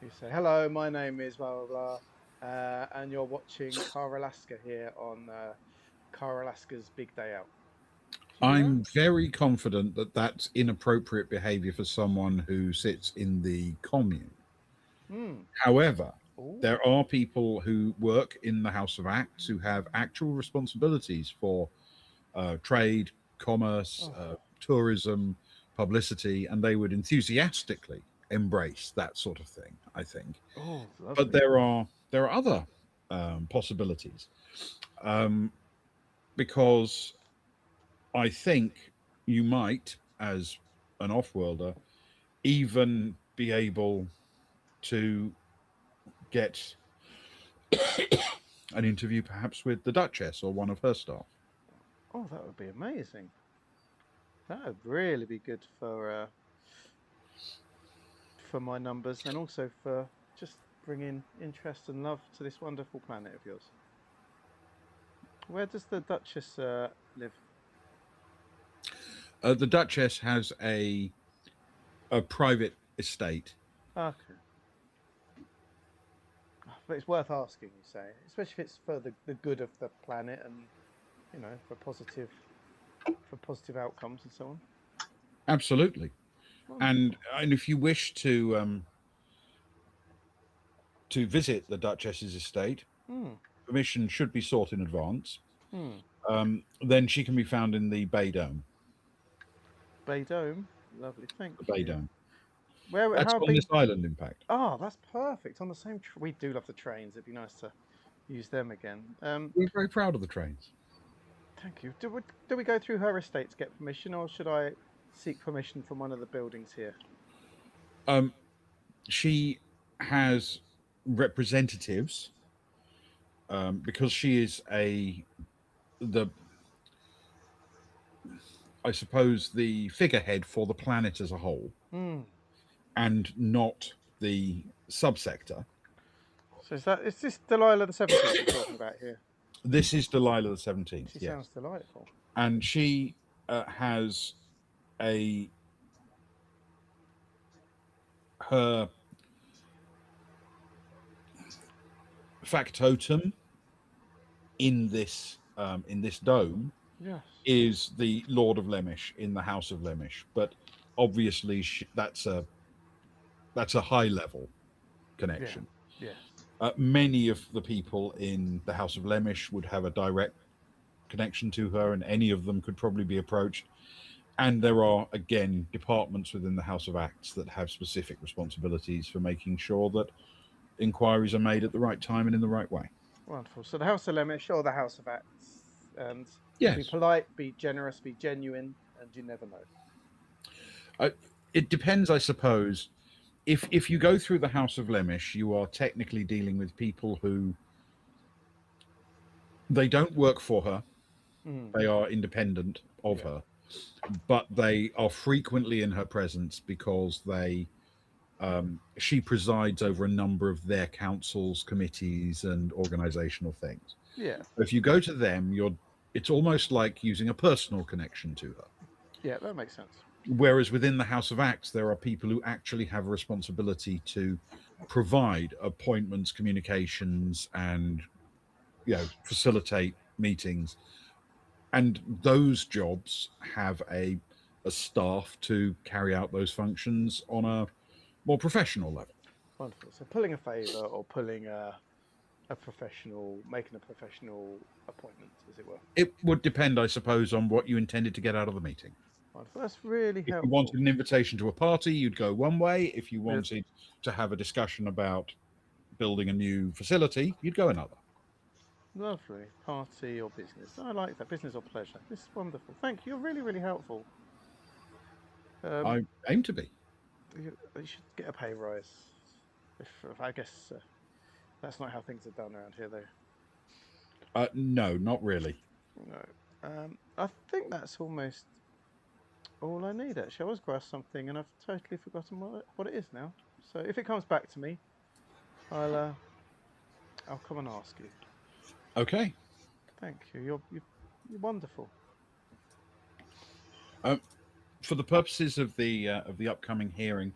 S1: You say, hello, my name is blah, blah, blah, and you're watching Car Alaska here on Car Alaska's Big Day Out.
S3: I'm very confident that that's inappropriate behaviour for someone who sits in the commune. However, there are people who work in the House of Acts who have actual responsibilities for trade, commerce, tourism, publicity, and they would enthusiastically embrace that sort of thing, I think. But there are other possibilities, because I think you might, as an off-worlder, even be able to get an interview perhaps with the Duchess or one of her staff.
S1: Oh, that would be amazing. That would really be good for my numbers, and also for just bringing interest and love to this wonderful planet of yours. Where does the Duchess live?
S3: The Duchess has a private estate.
S1: Okay. But it's worth asking, you say, especially if it's for the good of the planet and, you know, for positive outcomes and so on.
S3: Absolutely. And if you wish to visit the Duchess's estate, permission should be sought in advance. Then she can be found in the Bay Dome.
S1: Bay Dome, lovely, thank you.
S3: The Bay Dome.
S1: That's
S3: on this island, in fact.
S1: Oh, that's perfect. On the same. We do love the trains. It'd be nice to use them again.
S3: We're very proud of the trains.
S1: Thank you. Do we go through her estate to get permission, or should I seek permission from one of the buildings here?
S3: She has representatives, because she is I suppose the figurehead for the planet as a whole, and not the subsector.
S1: So is this Delilah the 17th we're talking about here?
S3: This is Delilah the 17th.
S1: She sounds delightful.
S3: And she has her factotum in this dome.
S1: Yes.
S3: Is the Lord of Lemish in the House of Lemish, but obviously that's a high level connection.
S1: Yes.
S3: Many of the people in the House of Lemish would have a direct connection to her, and any of them could probably be approached. And there are, again, departments within the House of Acts that have specific responsibilities for making sure that inquiries are made at the right time and in the right way.
S1: Wonderful. So the House of Lemish or the House of Acts, and
S3: yes,
S1: be polite, be generous, be genuine, and you never know.
S3: It depends, I suppose. If you go through the House of Lemish, you are technically dealing with people who they don't work for her. They are independent of her, but they are frequently in her presence because she presides over a number of their councils, committees, and organizational things.
S1: Yeah.
S3: If you go to them, it's almost like using a personal connection to her.
S1: Yeah, that makes sense.
S3: Whereas within the House of Acts, there are people who actually have a responsibility to provide appointments, communications, and facilitate meetings, and those jobs have a staff to carry out those functions on a more professional level.
S1: Wonderful. So pulling a favour or pulling a professional, making a professional appointment, as it were.
S3: It would depend, I suppose, on what you intended to get out of the meeting.
S1: Wonderful. That's really
S3: If you
S1: helpful.
S3: wanted an invitation to a party, you'd go one way. If you wanted to have a discussion about building a new facility, you'd go another.
S1: Lovely. Party or business. I like that. Business or pleasure. This is wonderful. Thank you. You're really, really helpful.
S3: I aim to be.
S1: You should get a pay rise. If I guess that's not how things are done around here, though.
S3: No, not really.
S1: No. I think that's almost all I need, actually. I was going to ask something, and I've totally forgotten what it is now. So if it comes back to me, I'll come and ask you.
S3: Okay.
S1: Thank you. You're wonderful.
S3: For the purposes of the upcoming hearing,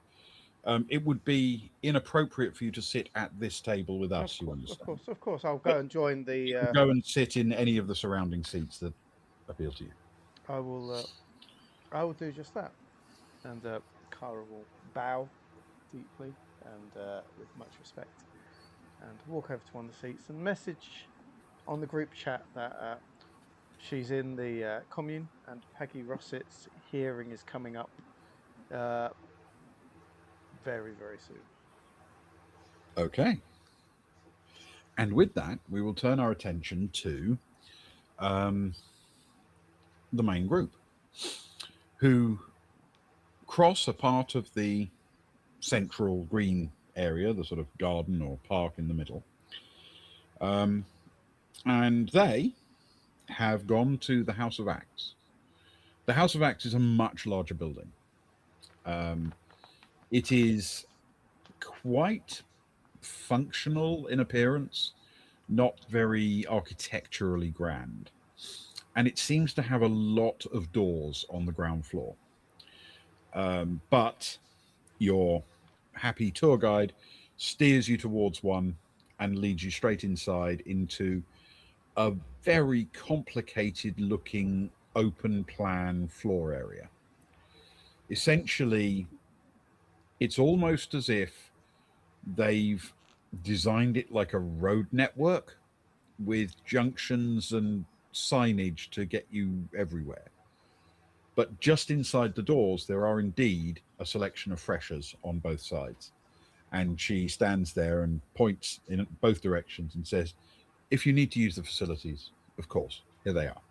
S3: it would be inappropriate for you to sit at this table with us. You understand?
S1: Of course. I'll go and join the.
S3: Go and sit in any of the surrounding seats that appeal to you.
S1: I will do just that, and Kara will bow deeply and with much respect, and walk over to one of the seats and message on the group chat that she's in the commune and Peggy Rossett's hearing is coming up very, very soon.
S3: Okay. And with that, we will turn our attention to the main group, who cross a part of the central green area, the sort of garden or park in the middle. And they have gone to the House of Acts. The House of Acts is a much larger building. It is quite functional in appearance, not very architecturally grand. And it seems to have a lot of doors on the ground floor. But your happy tour guide steers you towards one and leads you straight inside into a very complicated looking open plan floor area. Essentially, it's almost as if they've designed it like a road network with junctions and signage to get you everywhere. But just inside the doors, there are indeed a selection of freshers on both sides. And she stands there and points in both directions and says, if you need to use the facilities, of course, here they are.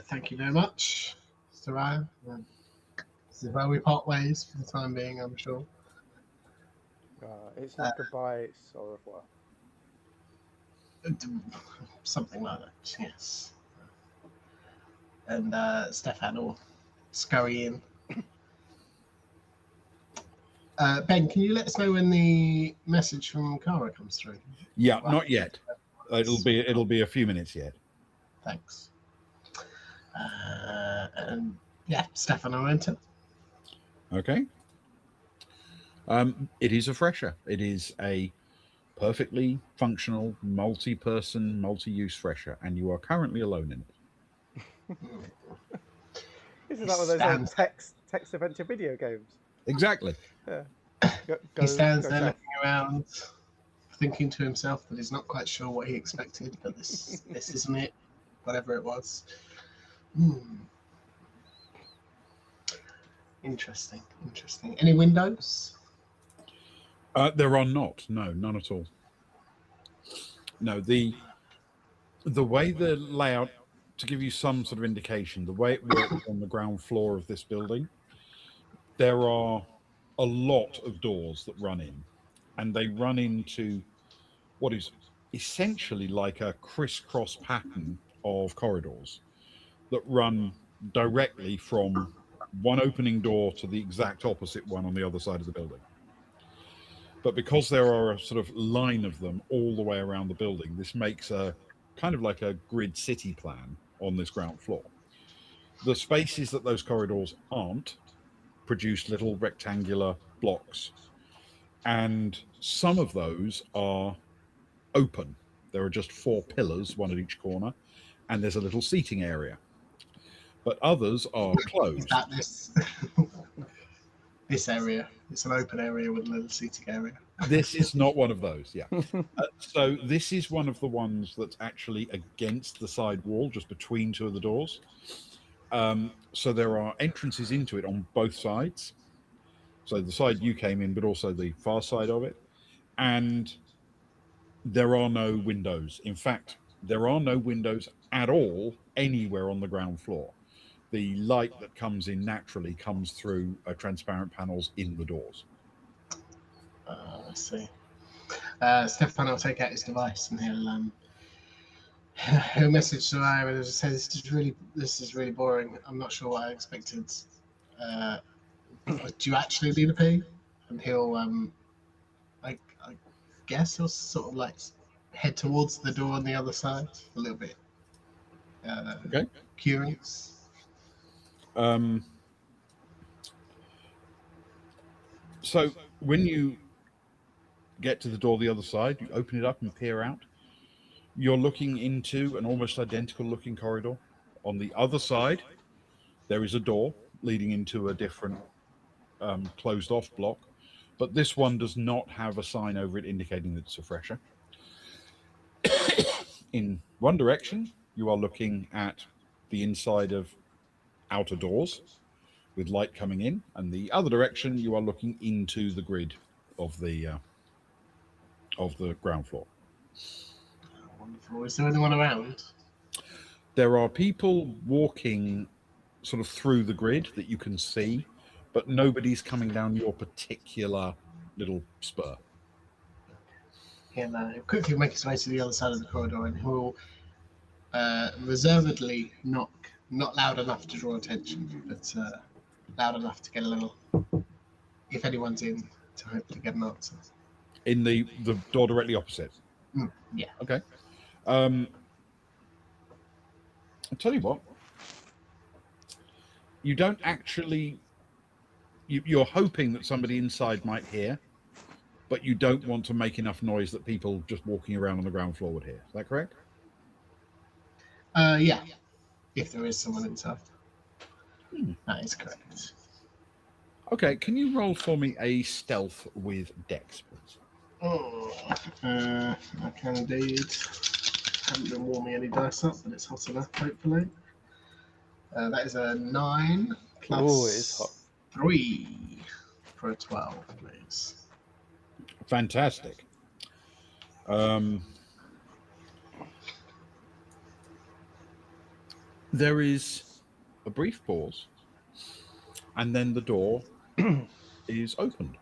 S2: Thank you very much, Soraya. This is where we part ways for the time being, I'm sure.
S1: It's not goodbye, it's au revoir.
S2: Something like that, yes. And Stefan will scurry in. Ben, can you let us know when the message from Kara comes through?
S3: Yeah, not yet. It'll be a few minutes yet.
S2: Thanks. And yeah, Stefan will enter.
S3: Okay. It is a fresher. It is a perfectly functional, multi-person, multi-use fresher, and you are currently alone in it.
S1: Isn't that one of those old text adventure video games?
S3: Exactly.
S1: Yeah.
S2: He stands there looking around, thinking to himself that he's not quite sure what he expected, but this isn't it, whatever it was. Interesting. Any windows?
S3: There are not. No, none at all. No, the way the layout, to give you some sort of indication, the way it works on the ground floor of this building, there are a lot of doors that run in, and they run into what is essentially like a crisscross pattern of corridors that run directly from one opening door to the exact opposite one on the other side of the building. But because there are a sort of line of them all the way around the building, this makes a kind of like a grid city plan on this ground floor. The spaces that those corridors aren't produce little rectangular blocks, and some of those are open, There are just 4 pillars, one at each corner, and there's a little seating area. But others are
S2: Is
S3: closed.
S2: that this this area? It's an open area with a little seating area.
S3: This is not one of those, yeah. So this is one of the ones that's actually against the side wall, just between 2 of the doors. So there are entrances into it on both sides. So the side you came in, but also the far side of it. And there are no windows. In fact, there are no windows at all anywhere on the ground floor. The light that comes in naturally comes through transparent panels in the doors.
S2: Let's see. Stefan will take out his device and he'll message Soraya and just say, this is really boring. I'm not sure what I expected. Do you actually need a pee? And he'll I guess he'll sort of like head towards the door on the other side a little bit.
S3: Okay.
S2: Curious.
S3: So when you get to the door the other side, you open it up and peer out. You're looking into an almost identical looking corridor. On the other side, there is a door leading into a different closed off block, but this one does not have a sign over it indicating that it's a fresher. In one direction, you are looking at the inside of outer doors with light coming in, and the other direction, you are looking into the grid of the ground floor.
S2: Wonderful. Is there anyone around?
S3: There are people walking sort of through the grid that you can see, but nobody's coming down your particular little spur.
S2: He'll quickly make his way to the other side of the corridor and he'll reservedly knock, not loud enough to draw attention, but loud enough to get a little, if anyone's in, to hope to get an answer.
S3: In the door directly opposite?
S2: Yeah.
S3: Okay. I'll tell you what. You don't actually... You're hoping that somebody inside might hear, but you don't want to make enough noise that people just walking around on the ground floor would hear. Is that correct?
S2: Yeah. If there is someone inside. That is correct.
S3: Okay, can you roll for me a stealth with Dex, please?
S2: I can indeed. Haven't been warming any dice up, but it's hot enough, hopefully. That is a 9 plus
S1: it's hot.
S2: 3 for a 12, please.
S3: Fantastic. There is a brief pause, and then the door is opened,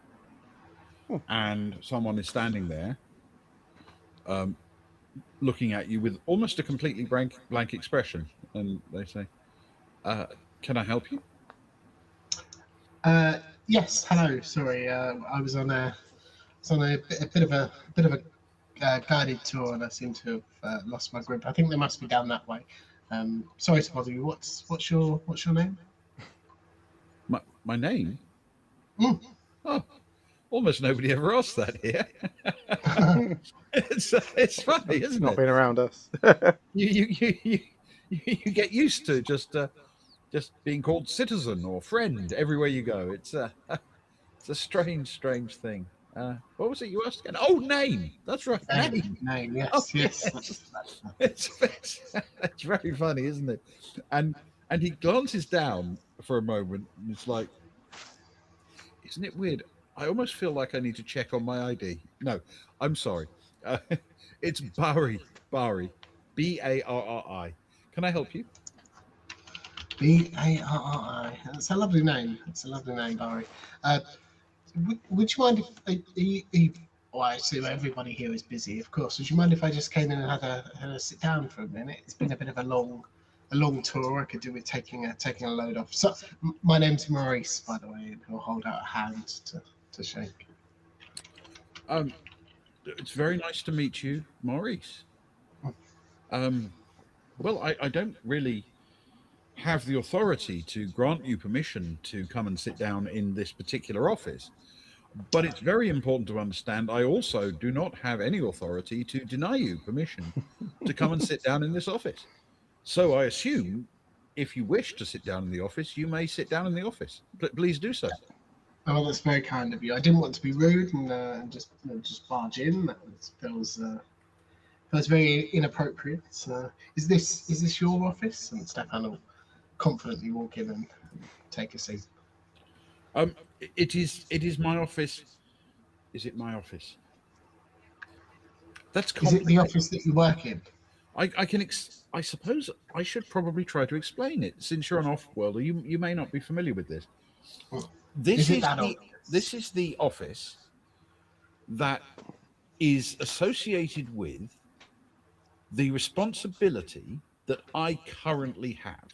S3: and someone is standing there, looking at you with almost a completely blank expression, and they say, "Can I help you?"
S2: Yes. Hello. Sorry, I was on a bit of a guided tour, and I seem to have lost my grip. I think they must be down that way. Sorry to bother you. What's your name?
S3: My name? Oh, almost nobody ever asked that here. It's funny, isn't
S1: Not
S3: it?
S1: been around us.
S3: You get used to just being called citizen or friend everywhere you go. It's a strange thing. What was it you asked again? Oh, name. That's right.
S2: Name. Yes.
S3: Oh,
S2: yes.
S3: It's very funny, isn't it? And he glances down for a moment, and it's like, isn't it weird? I almost feel like I need to check on my ID. No, I'm sorry. It's Barri. Barri. Barri. Can I help you?
S2: Barri. That's a lovely name. Barri. Would you mind if well, I assume everybody here is busy, of course. Would you mind if I just came in and had a sit down for a minute? It's been a bit of a long tour. I could do with taking a load off. So, my name's Maurice, by the way, and he'll hold out a hand to shake.
S3: It's very nice to meet you, Maurice. Well, I don't really have the authority to grant you permission to come and sit down in this particular office, But it's very important to understand I also do not have any authority to deny you permission to come and sit down in this office. So I assume if you wish to sit down in the office, you may sit down in the office. Please do so.
S2: Oh, that's very kind of you. I didn't want to be rude and just barge in. That feels very inappropriate. Is this your office? And Stefan will confidently walk in and take a seat.
S3: It is my office. Is it my office? That's
S2: Is it the office that you work in?
S3: I suppose I should probably try to explain it. Since you're an off-worlder, you may not be familiar with this. This is the office that is associated with the responsibility that I currently have.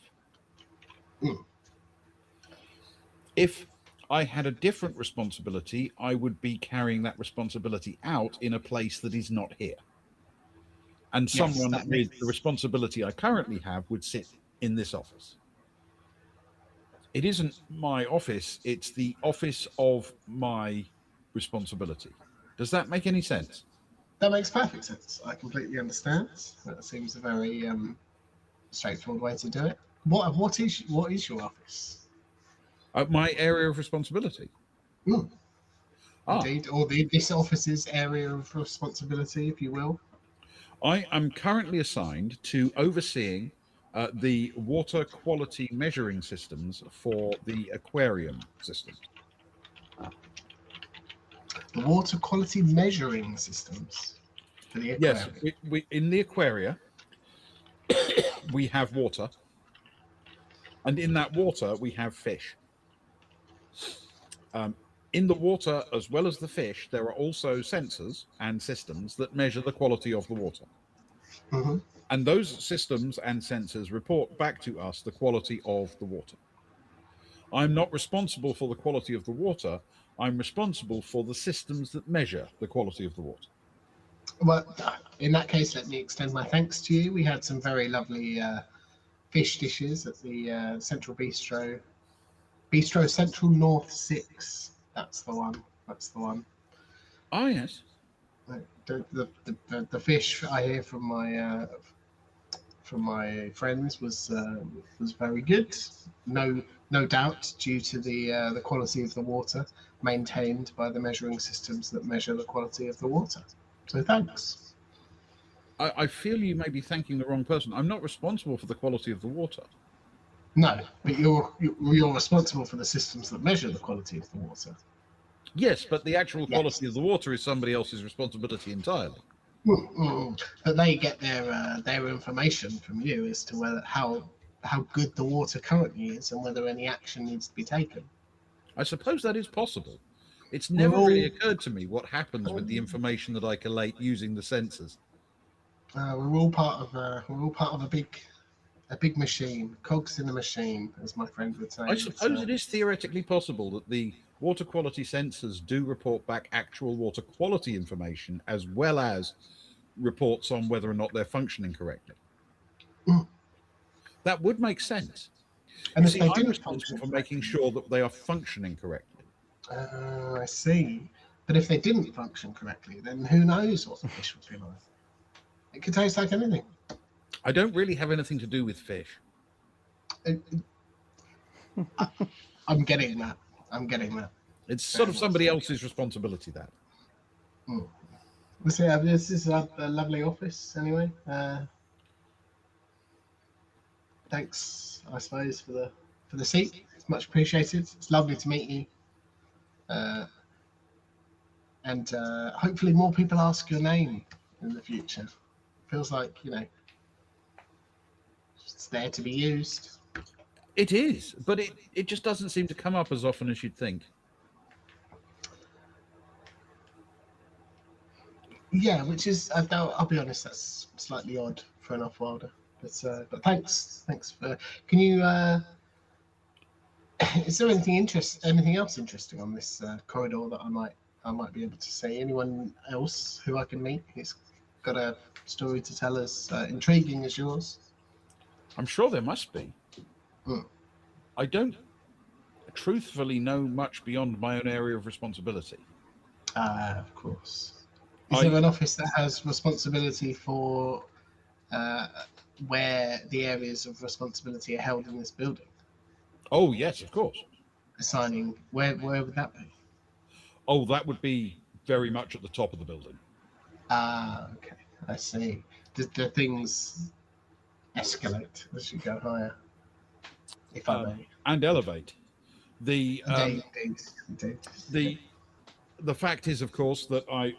S3: If I had a different responsibility, I would be carrying that responsibility out in a place that is not here. And someone with the responsibility I currently have would sit in this office. It isn't my office, it's the office of my responsibility. Does that make any sense?
S2: That makes perfect sense. I completely understand. That seems a very straightforward way to do it. What is your office?
S3: My area of responsibility.
S2: Indeed, or this office's area of responsibility, if you will.
S3: I am currently assigned to overseeing the water quality measuring systems for the aquarium system.
S2: The water quality measuring systems for the aquarium.
S3: Yes, we in the aquaria we have water, and in that water we have fish. In the water, as well as the fish, there are also sensors and systems that measure the quality of the water.
S2: Mm-hmm.
S3: And those systems and sensors report back to us the quality of the water. I'm not responsible for the quality of the water. I'm responsible for the systems that measure the quality of the water.
S2: Well, in that case, let me extend my thanks to you. We had some very lovely fish dishes at the Central Bistro. Bistro Central North 6. That's the one.
S3: Ah, yes.
S2: The fish I hear from my friends was very good. No doubt due to the quality of the water maintained by the measuring systems that measure the quality of the water. So thanks.
S3: I feel you may be thanking the wrong person. I'm not responsible for the quality of the water.
S2: No, but you're responsible for the systems that measure the quality of the water.
S3: Yes, but the actual quality of the water is somebody else's responsibility entirely.
S2: But they get their information from you as to how good the water currently is and whether any action needs to be taken.
S3: I suppose that is possible. It's never really occurred to me what happens with the information that I collate using the sensors.
S2: We're all part of a big machine, cogs in a machine, as my friend would say.
S3: I suppose it is theoretically possible that the water quality sensors do report back actual water quality information as well as reports on whether or not they're functioning correctly. That would make sense. And see, I'm responsible for making sure that they are functioning correctly.
S2: I see. But if they didn't function correctly, then who knows what the fish would be like? It could taste like anything.
S3: I don't really have anything to do with fish.
S2: I'm getting that.
S3: It's sort of somebody else's responsibility, that.
S2: Let's see, this is a lovely office anyway. Thanks, I suppose, for the seat. It's much appreciated. It's lovely to meet you. And hopefully more people ask your name in the future. Feels like, it's there to be used.
S3: It is, but it just doesn't seem to come up as often as you'd think.
S2: Yeah, which is, I'll be honest, that's slightly odd for an off-worlder. But thanks for. Can you? Is there anything else interesting on this corridor that I might be able to say? Anyone else who I can meet? Who's got a story to tell us, intriguing as yours?
S3: I'm sure there must be. I don't truthfully know much beyond my own area of responsibility.
S2: Of course. Is there an office that has responsibility for where the areas of responsibility are held in this building?
S3: Oh, yes, of course.
S2: Assigning where would that be?
S3: Oh, that would be very much at the top of the building.
S2: Okay, I see. Do things escalate as you go higher? If I may.
S3: And elevate. The
S2: Indeed.
S3: the fact is, of course, that I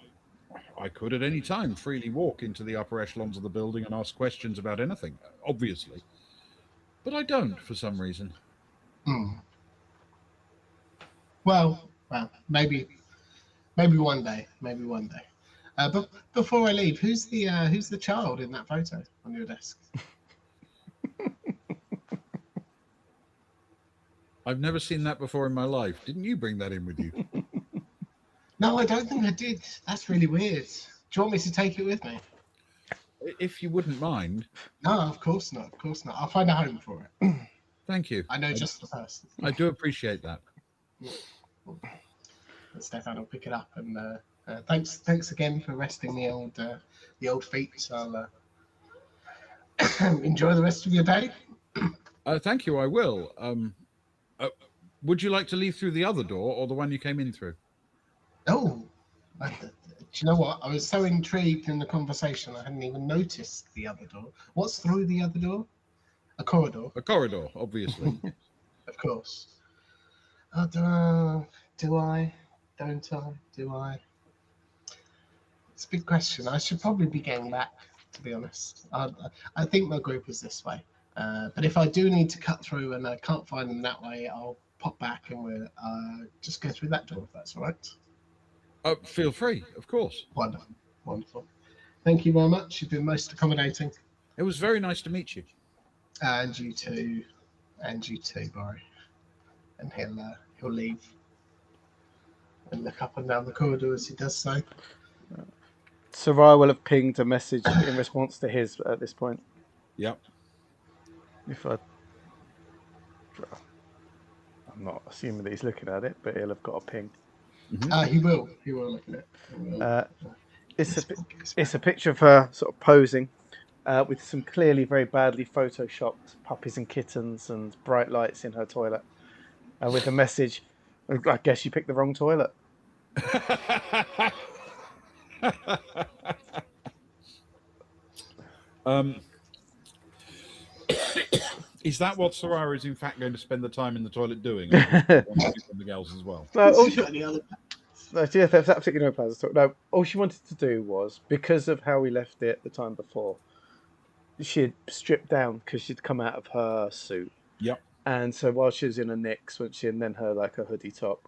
S3: could at any time freely walk into the upper echelons of the building and ask questions about anything, obviously. But I don't for some reason.
S2: Well, maybe one day. But before I leave, who's the child in that photo on your desk?
S3: I've never seen that before in my life. Didn't you bring that in with you?
S2: No, I don't think I did. That's really weird. Do you want me to take it with me?
S3: If you wouldn't mind.
S2: No, of course not. I'll find a home for it.
S3: Thank you.
S2: I know just the person.
S3: I do appreciate that.
S2: Stefan will pick it up, and thanks again for resting the old feet. So I'll enjoy the rest of your day.
S3: Thank you. I will. Would you like to leave through the other door or the one you came in through?
S2: Oh, do you know what? I was so intrigued in the conversation, I hadn't even noticed the other door. What's through the other door? A corridor.
S3: A corridor, obviously.
S2: Of course. Oh, do I? Don't I? Do I? It's a big question. I should probably be getting back, to be honest. I think my group is this way. But if I do need to cut through and I can't find them that way, I'll pop back and we'll just go through that door, if that's all right.
S3: Feel free, of course.
S2: Wonderful. Thank you very much. You've been most accommodating.
S3: It was very nice to meet you.
S2: And you too, Barry. And he'll leave and look up and down the corridor as he does so.
S1: Soraya will have pinged a message in response to his at this point.
S3: Yep.
S1: I'm not assuming that he's looking at it, but he'll have got a ping.
S2: Mm-hmm. He will look at it.
S1: It's a picture of her sort of posing with some clearly very badly photoshopped puppies and kittens and bright lights in her toilet, with a message. I guess you picked the wrong toilet.
S3: Is that what Soraya is in fact going to spend the time in the toilet doing? Or do something else as well?
S1: There's absolutely no plans at all. No, all she wanted to do was, because of how we left it the time before, she had stripped down because she'd come out of her suit.
S3: Yep.
S1: And so while she was in her nicks, went she, and then her like a hoodie top,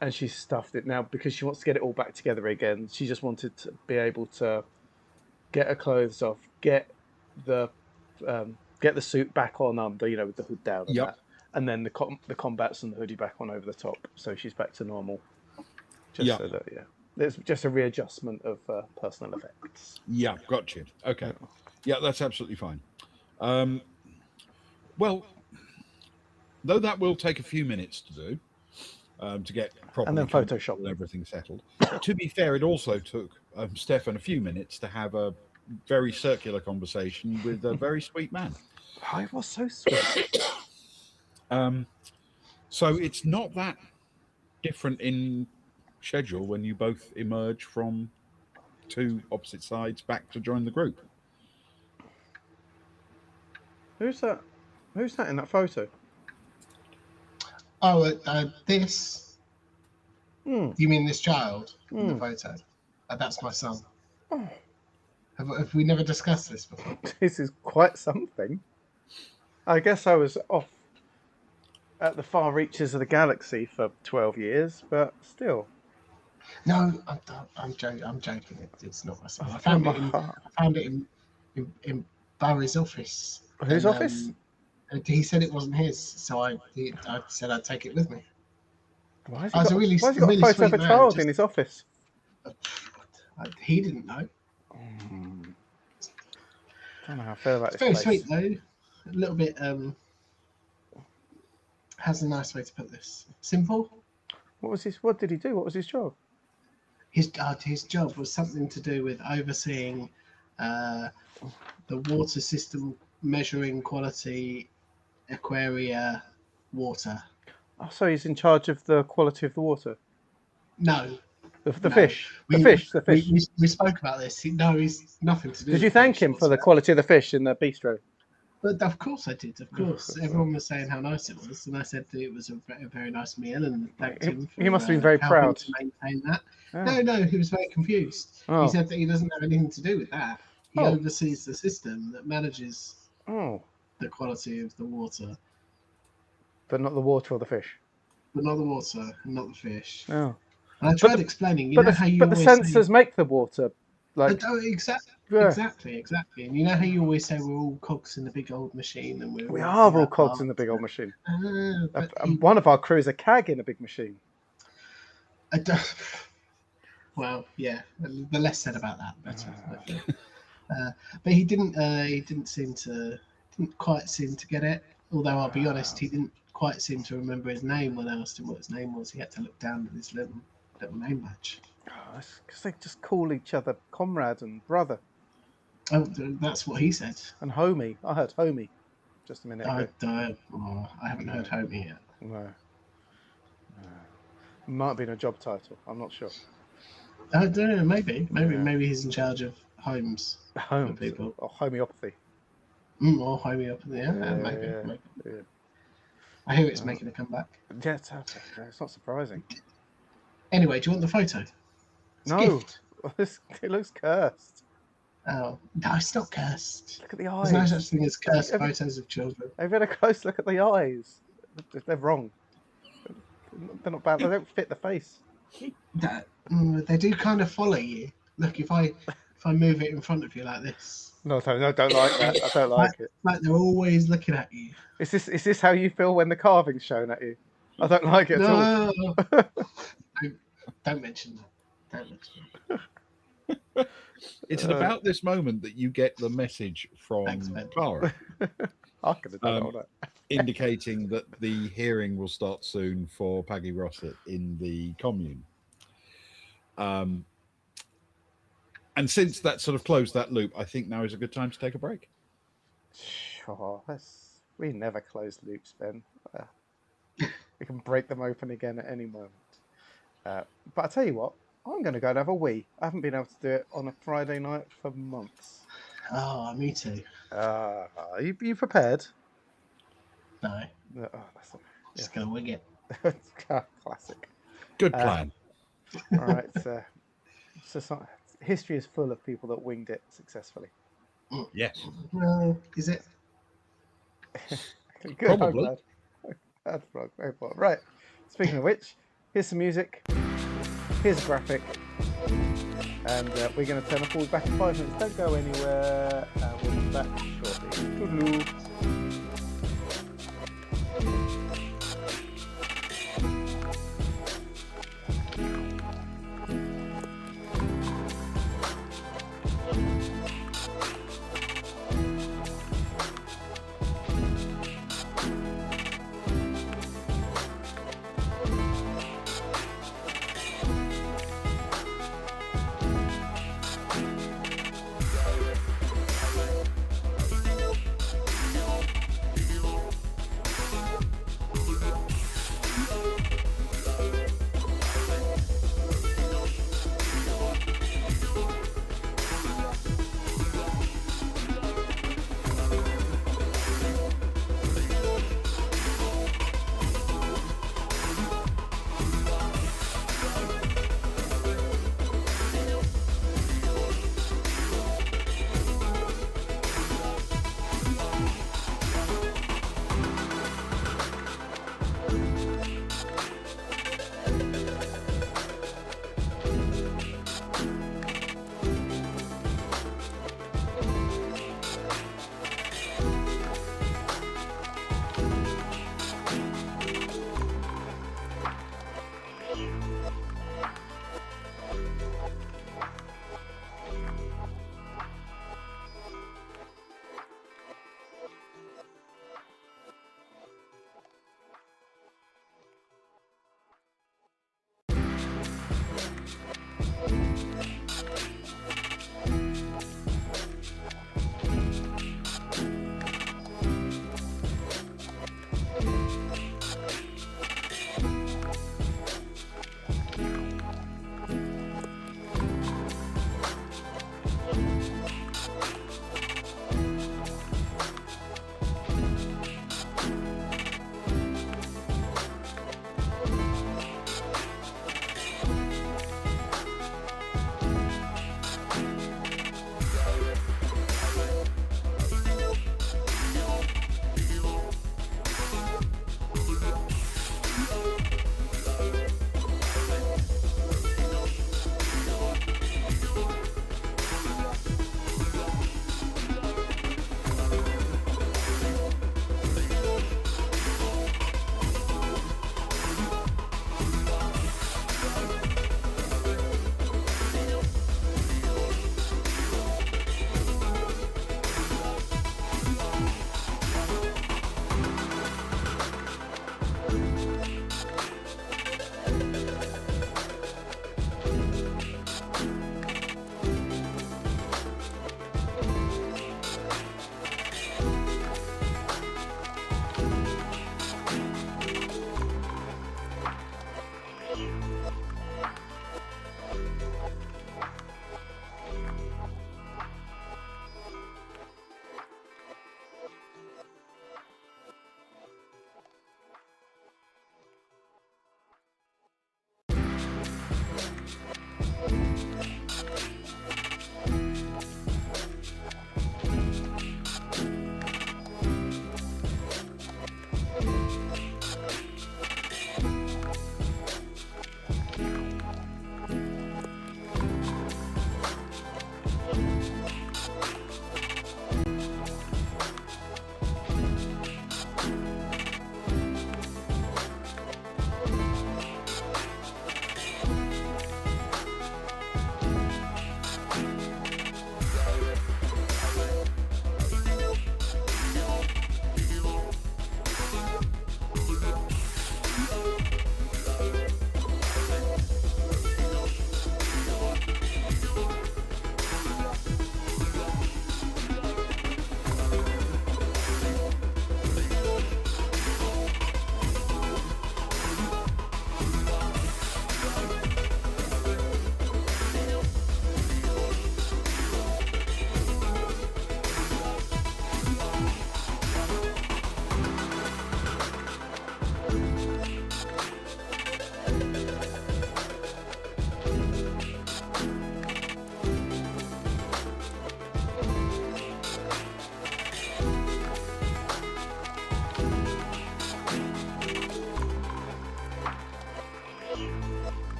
S1: and she stuffed it. Now because she wants to get it all back together again, she just wanted to be able to get her clothes off, get the suit back on under, with the hood down, and
S3: yep.
S1: that, and then the combats and the hoodie back on over the top, so she's back to normal.
S3: Just
S1: so that there's just a readjustment of personal effects.
S3: Yeah, got you. Okay, yeah, that's absolutely fine. Well, though that will take a few minutes to do, to get properly
S1: and then Photoshop
S3: and everything settled. To be fair, it also took Stefan a few minutes to have a very circular conversation with a very sweet man.
S1: Oh, it was so sweet.
S3: So it's not that different in schedule when you both emerge from two opposite sides back to join the group.
S1: Who's that? Who's that in that photo?
S2: Oh, this. You mean this child in the
S1: Hmm.
S2: photo? That's my son. Oh. Have we never discussed this before?
S1: This is quite something. I guess I was off at the far reaches of the galaxy for 12 years, but still.
S2: No, I'm joking. It's not my son. I found it in Barry's office.
S1: Whose office?
S2: He said it wasn't his, so I said I'd take it with me.
S1: Why has he got a photo of a child in his office?
S2: He didn't know.
S1: I don't know how I feel about
S2: It's
S1: this
S2: very
S1: place.
S2: sweet though. A little bit. How's a nice way to put this? Simple.
S1: What did he do? What was his job?
S2: his job was something to do with overseeing the water system, measuring quality, aquaria, water.
S1: Oh, so he's in charge of the quality of the water.
S2: No,
S1: The
S2: no.
S1: fish. The
S2: We,
S1: fish. The
S2: we,
S1: fish.
S2: we spoke about this. No, he's nothing to do.
S1: Did
S2: with
S1: you thank
S2: fish
S1: him for the
S2: whatsoever.
S1: quality of the fish in the bistro?
S2: But of course I did. Of course, everyone was saying how nice it was, and I said that it was a very nice meal, and thanked him for
S1: He must have been very
S2: helping
S1: proud.
S2: to maintain that.
S1: Yeah.
S2: No, he was very confused.
S1: Oh.
S2: He said that he doesn't have anything to do with that. He
S1: Oh.
S2: oversees the system that manages
S1: Oh,
S2: the quality of the water,
S1: but not the water or the fish.
S2: but not the water and not the fish.
S1: Oh.
S2: And I tried explaining. You
S1: But
S2: know how you
S1: the
S2: always
S1: sensors
S2: say,
S1: make the water. Like,
S2: exactly. And you know how you always say we're all cogs in the big old machine, and
S1: we are all cogs in the big old machine. And one of our crew is a cag in a big machine.
S2: Well, yeah. The less said about that, the better. But he didn't quite seem to get it. Although I'll be honest, he didn't quite seem to remember his name when I asked him what his name was. He had to look down at his little name badge.
S1: Oh, it's because they just call each other comrade and brother.
S2: Oh, that's what he said.
S1: And homie. I heard homie just a minute ago.
S2: I haven't heard homie yet.
S1: No. Might have been a job title. I'm not sure.
S2: I don't know. Maybe he's in charge of homes.
S1: Homes.
S2: People.
S1: Or homeopathy.
S2: Or homeopathy. Maybe.
S1: Yeah.
S2: I hear it's making a comeback.
S1: Yeah, it's not surprising.
S2: Anyway, do you want the photo?
S1: No. It looks cursed.
S2: Oh, no, it's not cursed.
S1: Look at the eyes.
S2: There's no such thing as cursed photos of children.
S1: I've had a close look at the eyes. They're wrong. They're not bad. They don't fit the face.
S2: They do kind of follow you. Look, if I move it in front of you like this.
S1: No, don't like that. I don't like it.
S2: Like they're always looking at you.
S1: Is this how you feel when the carving's shown at you? I don't like it at all.
S2: Don't mention that. Don't mention
S3: that. It's at about this moment that you get the message from Barri.
S1: I could have done all that.
S3: Indicating that the hearing will start soon for Paggy Rossett in the commune. And since that sort of closed that loop, I think now is a good time to take a break.
S1: Sure. We never close loops, Ben. We can break them open again at any moment. But I tell you what, I'm going to go and have a wee. I haven't been able to do it on a Friday night for months.
S2: Oh, me too.
S1: You prepared?
S2: No.
S1: Oh, that's
S2: just going to wing it.
S1: Classic.
S3: Good plan.
S1: All right. History is full of people that winged it successfully.
S3: Yes.
S2: Well, is it?
S1: Good,
S3: probably.
S1: That's wrong. Right. Speaking of which, here's some music. Here's a graphic. And we're going to turn off. We'll be back in 5 minutes. Don't go anywhere. We'll be back shortly. Toodaloo.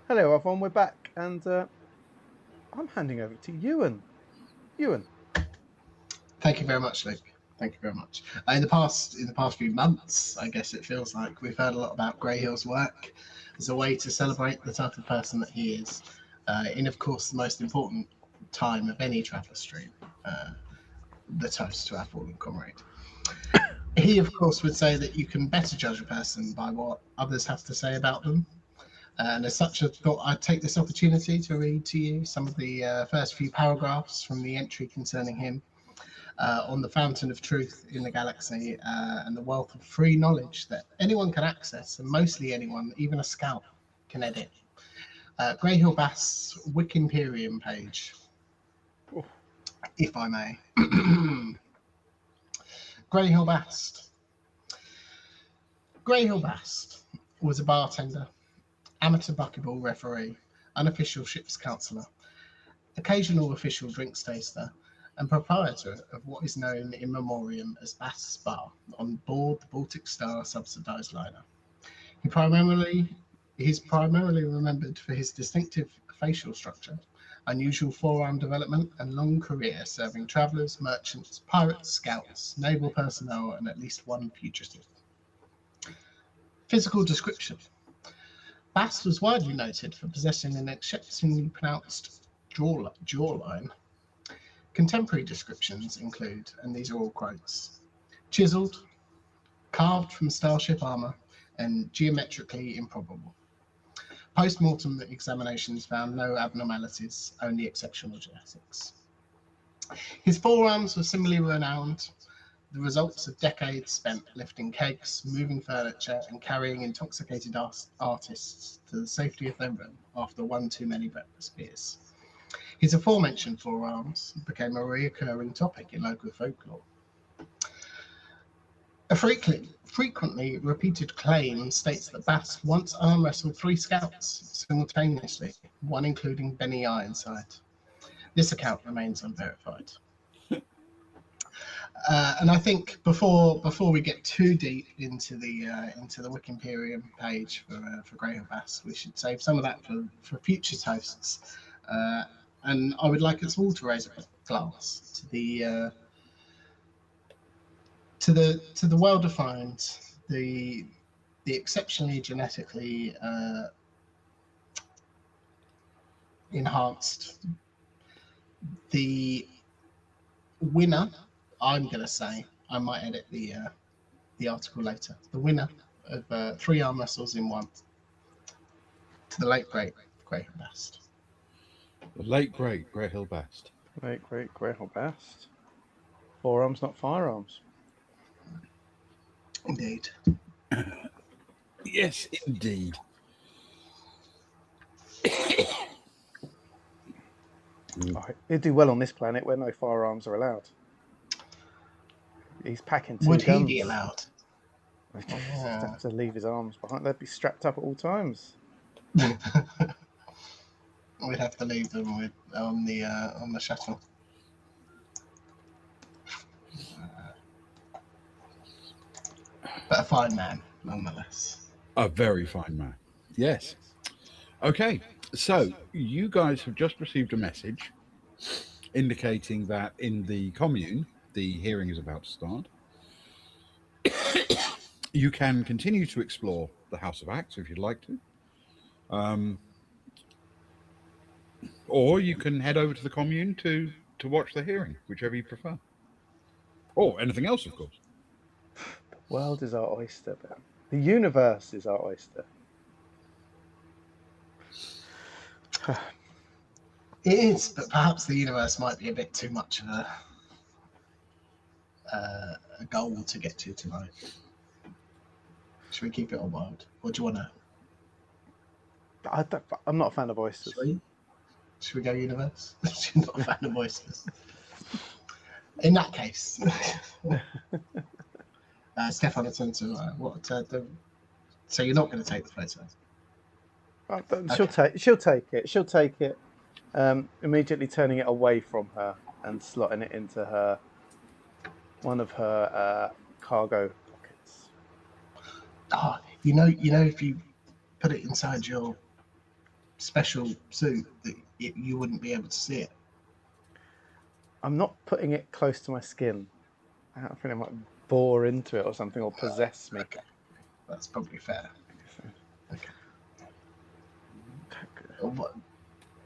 S1: Hello, everyone. We're back, and I'm handing over to Ewan. Ewan.
S2: Thank you very much, Luke. Thank you very much. In the past few months, I guess it feels like we've heard a lot about Greyhill's work as a way to celebrate the type of person that he is. In, of course, the most important time of any traveller stream, the toast to our fallen comrade. He, of course, would say that you can better judge a person by what others have to say about them. And as such, I thought I'd take this opportunity to read to you some of the first few paragraphs from the entry concerning him on the fountain of truth in the galaxy and the wealth of free knowledge that anyone can access, and mostly anyone, even a scout, can edit. Greyhill Bast's Wikipedium page, if I may. Greyhill Bast. Greyhill Bast was a bartender, amateur buckyball referee, unofficial ship's counsellor, occasional official drinks taster, and proprietor of what is known in memoriam as Bast's Bar on board the Baltic Star subsidised liner. He is primarily remembered for his distinctive facial structure, unusual forearm development, and long career serving travellers, merchants, pirates, scouts, naval personnel, and at least one fugitive. Physical description. Bast was widely noted for possessing an exceptionally pronounced jawline. Contemporary descriptions include, and these are all quotes, chiseled, carved from starship armor, and geometrically improbable. Post-mortem examinations found no abnormalities, only exceptional genetics. His forearms were similarly renowned, the results of decades spent lifting kegs, moving furniture, and carrying intoxicated artists to the safety of their room after one too many breakfast beers. His aforementioned forearms became a recurring topic in local folklore. A frequently repeated claim states that Bast once arm wrestled 3 scouts simultaneously, one including Benny Ironside. this account remains unverified. And I think before we get too deep into the Wikipedium page for Greyhound Bass, we should save some of that for future hosts. And I would like us all to raise a glass to the well-defined, the exceptionally genetically enhanced, the winner. I'm going to say, I might edit the article later. The winner of 3 arm wrestles in 1 to the late great Greyhound Bass.
S3: The late great Greyhill Bass.
S1: Late great Greyhill Bass. Forearms, not firearms.
S2: Indeed.
S3: Yes, indeed.
S1: He'd do well on this planet where no firearms are allowed. He's packing 2
S2: Would
S1: guns.
S2: he be allowed?
S1: He'd have to leave his arms behind. They'd be strapped up at all times.
S2: We'd have to leave them on the shuttle. But a fine man, nonetheless.
S3: A very fine man. Yes. Okay, so you guys have just received a message indicating that in the commune, the hearing is about to start. You can continue to explore the House of Acts if you'd like to. Or you can head over to the commune to watch the hearing, whichever you prefer. Or anything else, of course.
S1: The world is our oyster, Ben. The universe is our oyster.
S2: It is, but perhaps the universe might be a bit too much of a goal to get to tonight. Should we keep it all wild? Or do you want to?
S1: I'm not a fan of oysters.
S2: Should we go universe? You're not a fan of oysters. In that case, Stefan and Soraya, so you're not going to take the photos?
S1: She'll take it. She'll take it, immediately turning it away from her and slotting it into one of her cargo pockets.
S2: You know, if you put it inside your special suit, that you wouldn't be able to see it.
S1: I'm not putting it close to my skin. I think it might bore into it or something, or possess me.
S2: Okay. That's probably fair. Okay.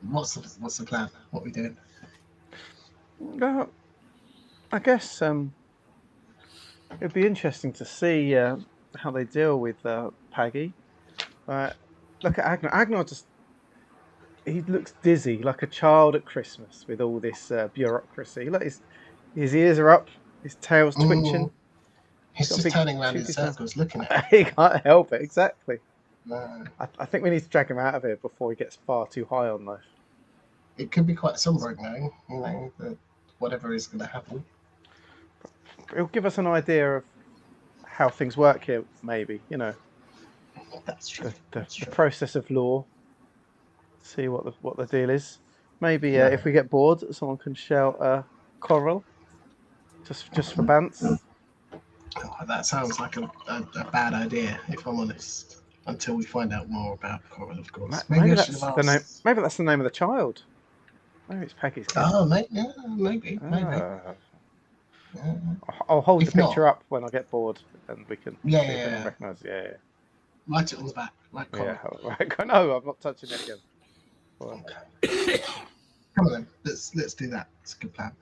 S2: What's the plan? What are we doing?
S1: I guess it'd be interesting to see how they deal with Paggy. Look at Agnar. Agnar he looks dizzy, like a child at Christmas with all this bureaucracy. Look, his ears are up, his tail's twitching.
S2: He's just turning around in circles looking at
S1: He can't help it, exactly.
S2: No.
S1: I think we need to drag him out of here before he gets far too high on life.
S2: It could be quite sombering, that whatever is going to happen.
S1: It'll give us an idea of how things work here, maybe,
S2: That's true.
S1: The process of law. See what the deal is. Maybe if we get bored, someone can shout "Coral," just for bants.
S2: Oh, that sounds like a bad idea, if I'm honest. Until we find out more about Coral, of course.
S1: Maybe that's the name. Maybe that's the name of the child. Maybe it's Peggy's kid.
S2: Oh, maybe.
S1: I'll hold the picture up when I get bored, and we can recognise. Yeah.
S2: Write it on the back, like Coral.
S1: Yeah. No, I'm not touching it again.
S2: Okay. Come on then, let's do that. It's a good plan.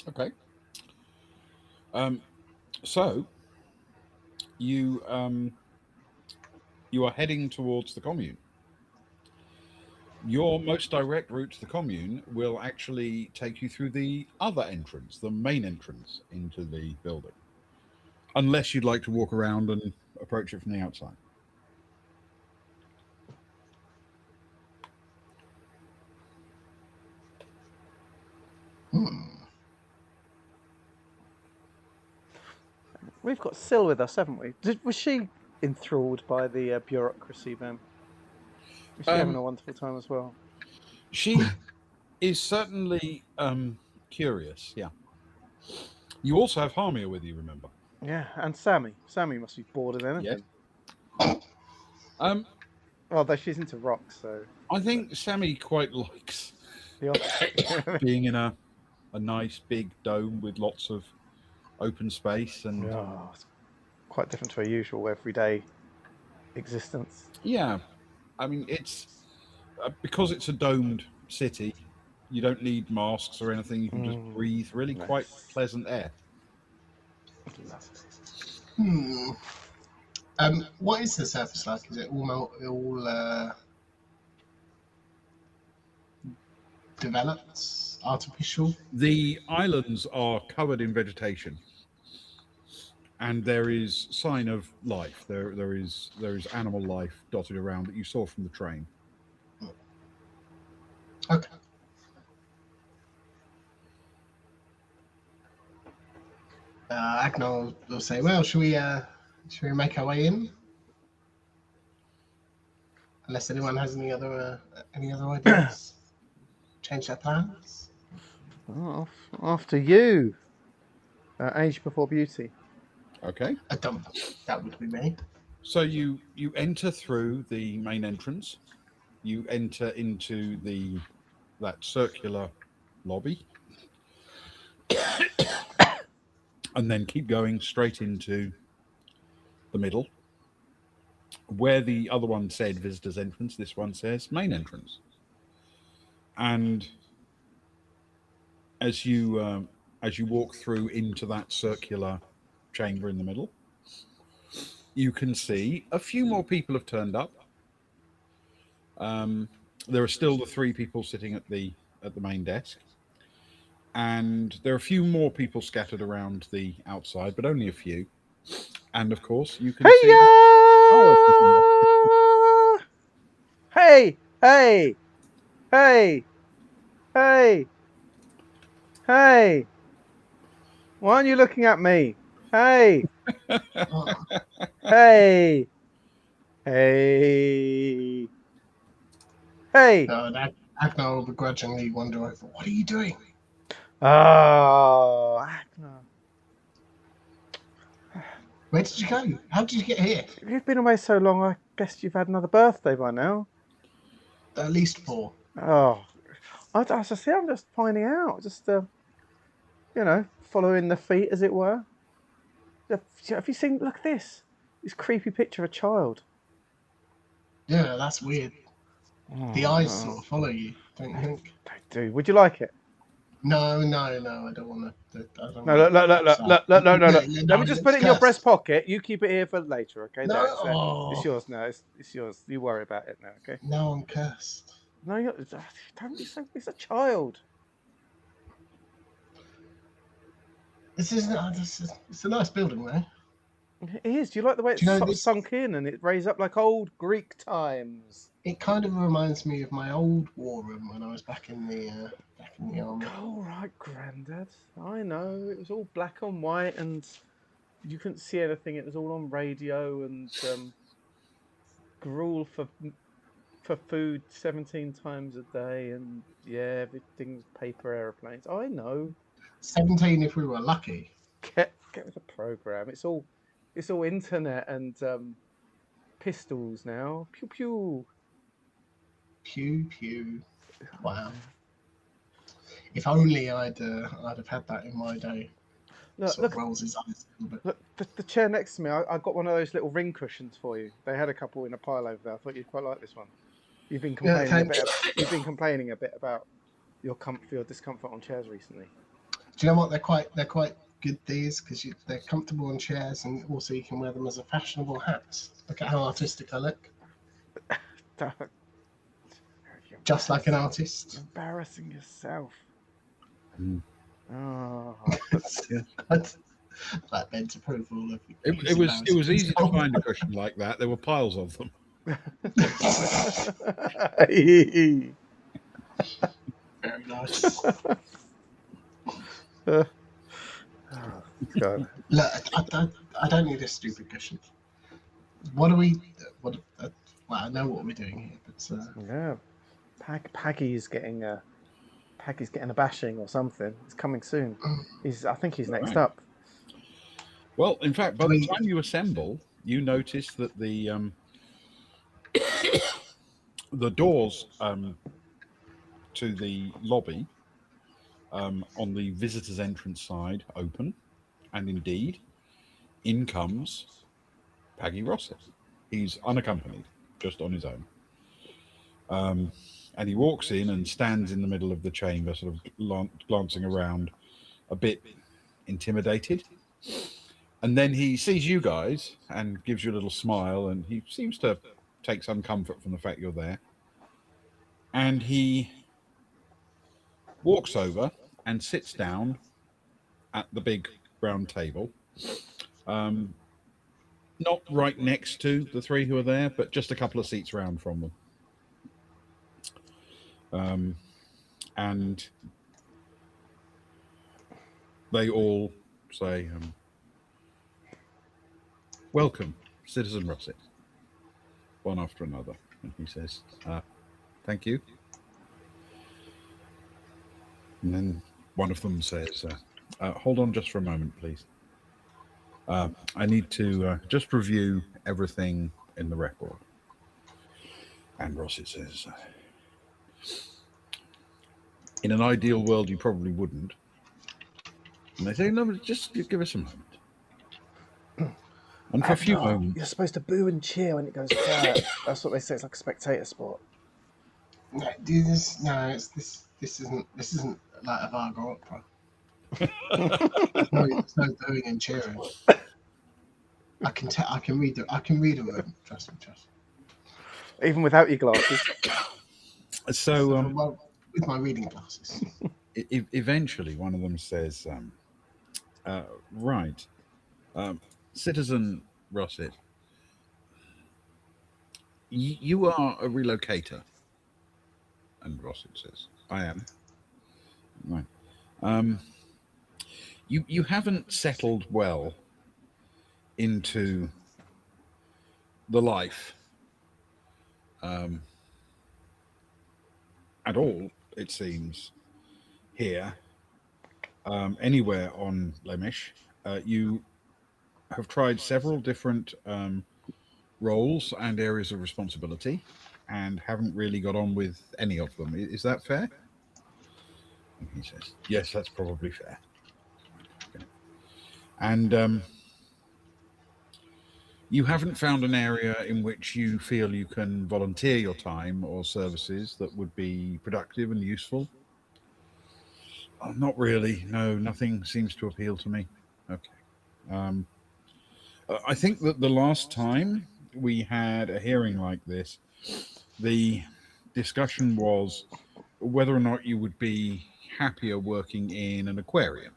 S3: Okay. So you are heading towards the commune. Your most direct route to the commune will actually take you through the other entrance, the main entrance into the building, unless you'd like to walk around and approach it from the outside.
S1: We've got Syl with us, haven't we? Was she enthralled by the bureaucracy then? Was she having a wonderful time as well?
S3: She is certainly curious. Yeah. You also have Harmia with you, remember?
S1: Yeah, and Sammy. Sammy must be bored as
S3: Yes.
S1: anything. Although she's into rocks, so
S3: I think Sammy quite likes
S1: the opposite.
S3: being in a nice big dome with lots of open space and
S1: Oh, it's quite different to her usual everyday existence.
S3: yeah, I mean it's because it's a domed city. You don't need masks or anything. You can just breathe really quite
S1: Nice.
S3: pleasant air.
S2: What is the surface like? Is it all developed, artificial?
S3: The islands are covered in vegetation, and there is sign of life. There is animal life dotted around that you saw from the train.
S2: Okay. Agnar will say, "Well, should we make our way in? Unless anyone has any other ideas, change their plans."
S1: Oh, after you. Age before beauty.
S3: Okay.
S2: That would be me.
S3: So you enter through the main entrance. You enter into that circular lobby, and then keep going straight into the middle. Where the other one said visitors entrance, this one says main entrance. And as you walk through into that circular chamber in the middle, you can see a few more people have turned up. There are still the 3 people sitting at the main desk, and there are a few more people scattered around the outside, but only a few. And of course, you can see.
S1: Hey, hey, hey, hey, hey! Why aren't you looking at me? Hey, hey, hey, hey!
S2: Agnar will begrudgingly wander over. What are you doing?
S1: Oh, Agnar.
S2: Where did you go? How did you get here?
S1: If you've been away so long, I guess you've had another birthday by now.
S2: At least 4.
S1: Oh, I'm just finding out. Just, following the feet, as it were. Have you seen? Look at this creepy picture of a child.
S2: Yeah, that's weird. The eyes sort of follow you, don't you think?
S1: They do. Would you like it?
S2: No, I don't want to.
S1: No, look. Let me just put it in your breast pocket. You keep it here for later, okay?
S2: No,
S1: it's yours now. It's yours. You worry about it now, okay?
S2: No, I'm cursed.
S1: No, don't be so. It's a child.
S2: It's a nice building, though.
S1: It is. Do you like the way it's sort of sunk in and it raised up like old Greek times?
S2: It kind of reminds me of my old war room when I was back in the army.
S1: All right, Grandad. I know it was all black and white, and you couldn't see anything. It was all on radio and gruel for food 17 times a day, and yeah, everything's paper airplanes. I know.
S2: 17 if we were lucky.
S1: Get with the program. It's all internet and pistols now. Pew pew.
S2: Pew pew. Wow. If only I'd have had that in my day.
S1: Look,
S2: rolls his eyes.
S1: Look, the chair next to me. I got one of those little ring cushions for you. They had a couple in a pile over there. I thought you'd quite like this one. You've been complaining a bit about your discomfort on chairs recently.
S2: Do you know what? They're quite good, these, because they're comfortable on chairs, and also you can wear them as a fashionable hat. Look at how artistic I look. Just like an artist.
S1: Embarrassing yourself.
S3: Mm.
S1: Oh,
S2: that begs approval.
S3: It was easy to find a cushion like that. There were piles of them.
S2: Very nice.
S1: Oh, God.
S2: Look, I don't need a stupid cushion. What are we? Well, I know what we're doing here, but
S1: Yeah, Paggy's getting Peggy's getting a bashing or something. It's coming soon. I think he's next
S3: Right.
S1: up.
S3: Well, in fact, by
S2: Do
S3: the
S2: we-
S3: time you assemble, you notice that the doors to the lobby on the visitors' entrance side open, and indeed, in comes Paggy Rossett. He's unaccompanied, just on his own. And he walks in and stands in the middle of the chamber, sort of glancing around, a bit intimidated. And then he sees you guys and gives you a little smile, and he seems to take some comfort from the fact you're there. And he walks over and sits down at the big round table. Not right next to the three who are there, but just a couple of seats round from them. And they all say, "Welcome, Citizen Rossett," one after another. And he says, "Thank you." And then one of them says, "Hold on just for a moment, please. I need to just review everything in the record." And Rossett says, "In an ideal world, you probably wouldn't." And they say, "No, but just give us a moment." And for a few moments,
S1: You're supposed to boo and cheer when it goes quiet. That's what they say. It's like a spectator sport.
S2: No, do this. No, it's this. This isn't like a Wagner opera. There's no booing and cheering. I can tell. I can read. I can read a room. Trust me.
S1: Even without your glasses.
S3: so
S2: With my reading glasses.
S3: Eventually, one of them says, "Right, Citizen Rossett, you are a relocator." And Rossett says, "I am." Right. You haven't settled well into the life at all, it seems, here, anywhere on Lemish. You have tried several different roles and areas of responsibility and haven't really got on with any of them. Is that fair? And he says, "Yes, that's probably fair." Okay. And you haven't found an area in which you feel you can volunteer your time or services that would be productive and useful? "Oh, not really. No, nothing seems to appeal to me." Okay. I think that the last time we had a hearing like this, the discussion was whether or not you would be happier working in an aquarium.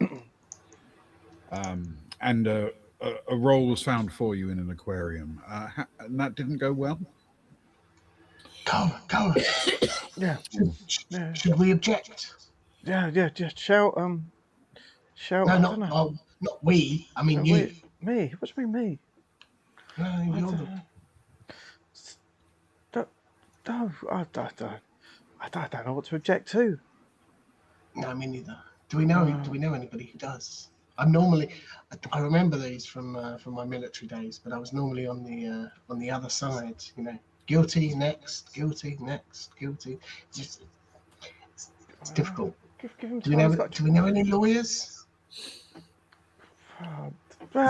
S3: And a role was found for you in an aquarium. And that didn't go well?
S2: Go.
S1: Yeah.
S2: Should we object?
S1: Yeah. Just shout. Shout.
S2: No,
S1: I
S2: not
S1: don't know.
S2: well, not we. I mean you.
S1: Wait, me? What do you mean me?
S2: No,
S1: I
S2: you're
S1: don't
S2: the.
S1: know. No, I don't know what to object to.
S2: No, me neither. Do we know? Do we know anybody who does? I'm normally. I remember these from my military days, but I was normally on the other side. You know, guilty next, guilty next, guilty. It's difficult.
S1: Give him
S2: Do we
S1: time.
S2: know? Do we know any lawyers?
S1: Well,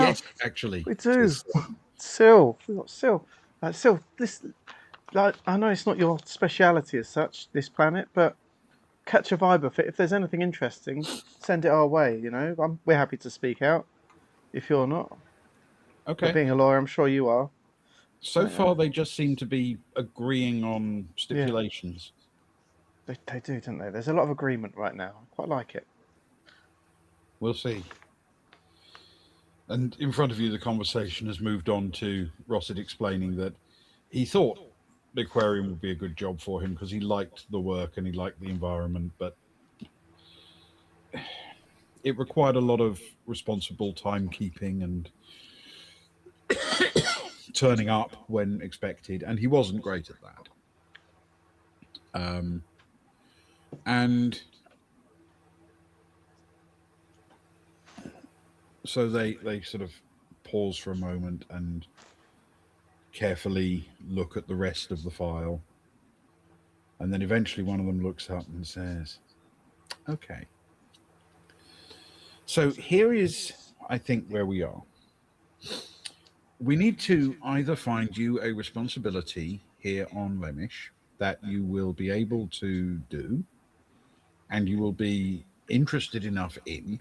S3: Yes, actually.
S1: we do. Sil, we got Sil. Sil, this. Like, I know it's not your speciality as such, this planet, but catch a vibe of it. If there's anything interesting, send it our way. You know, we're happy to speak out. If you're not,
S3: Okay.
S1: but being a lawyer, I'm sure you are.
S3: So far, they just seem to be agreeing on stipulations.
S1: They do, don't they? There's a lot of agreement right now. I quite like it.
S3: We'll see. And in front of you, the conversation has moved on to Rossett explaining that he thought the aquarium would be a good job for him because he liked the work and he liked the environment, but it required a lot of responsible timekeeping and turning up when expected, and he wasn't great at that. And So they sort of pause for a moment and carefully look at the rest of the file. And then eventually one of them looks up and says, okay. So here is, I think, where we are. We need to either find you a responsibility here on Lemish that you will be able to do and you will be interested enough in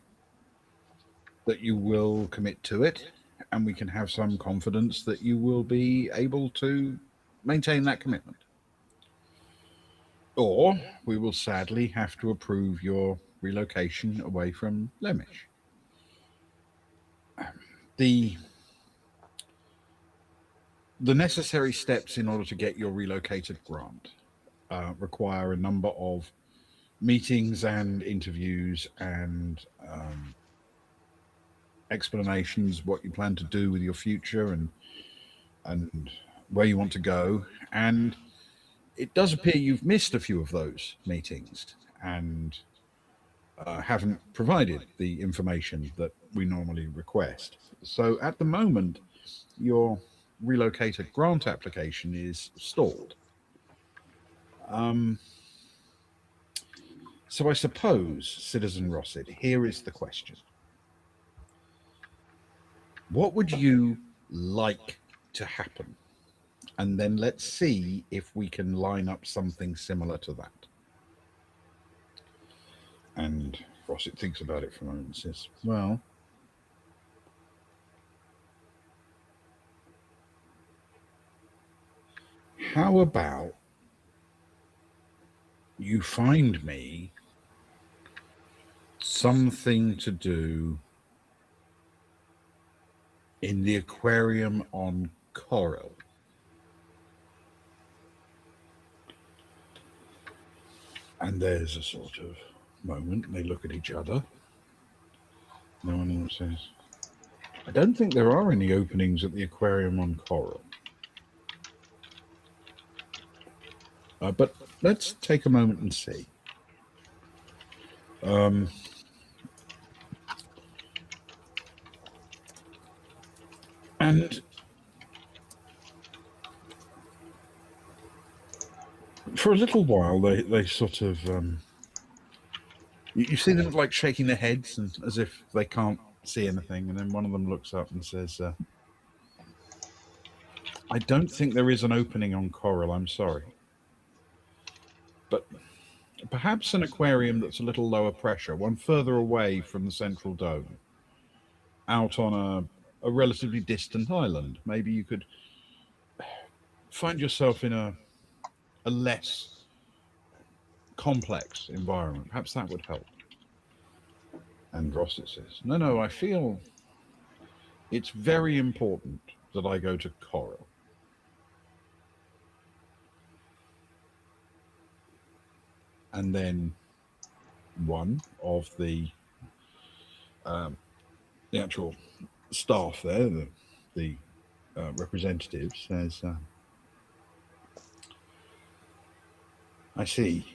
S3: that you will commit to it, and we can have some confidence that you will be able to maintain that commitment. Or we will sadly have to approve your relocation away from Lemish. The the necessary steps in order to get your relocated grant require a number of meetings and interviews and explanations what you plan to do with your future and where you want to go. And it does appear you've missed a few of those meetings and haven't provided the information that we normally request. So at the moment, your relocated grant application is stalled. So I suppose, Citizen Rosset, here is the question. What would you like to happen? And then let's see if we can line up something similar to that. And Rosset thinks about it for a moment and says, well, how about you find me something to do in the aquarium on Coral? And there's a sort of moment, and they look at each other. No one else says, I don't think there are any openings at the aquarium on Coral. But let's take a moment and see. And for a little while, they sort of, you see them like shaking their heads and as if they can't see anything. And then one of them looks up and says, I don't think there is an opening on Coral, I'm sorry. But perhaps an aquarium that's a little lower pressure, one further away from the central dome, out on a relatively distant island. Maybe you could find yourself in a less complex environment. Perhaps that would help. And Rosset says, no, I feel it's very important that I go to Coral. And then one of the actual staff there, the representative, says, I see.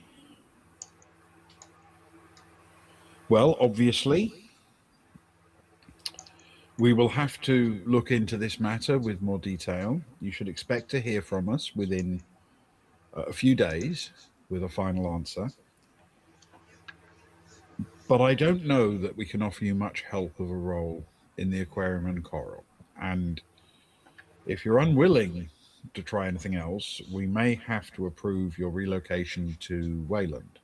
S3: Well, obviously, we will have to look into this matter with more detail. You should expect to hear from us within a few days with a final answer. But I don't know that we can offer you much help of a role in the aquarium and Coral. And if you're unwilling to try anything else, we may have to approve your relocation to Wayland.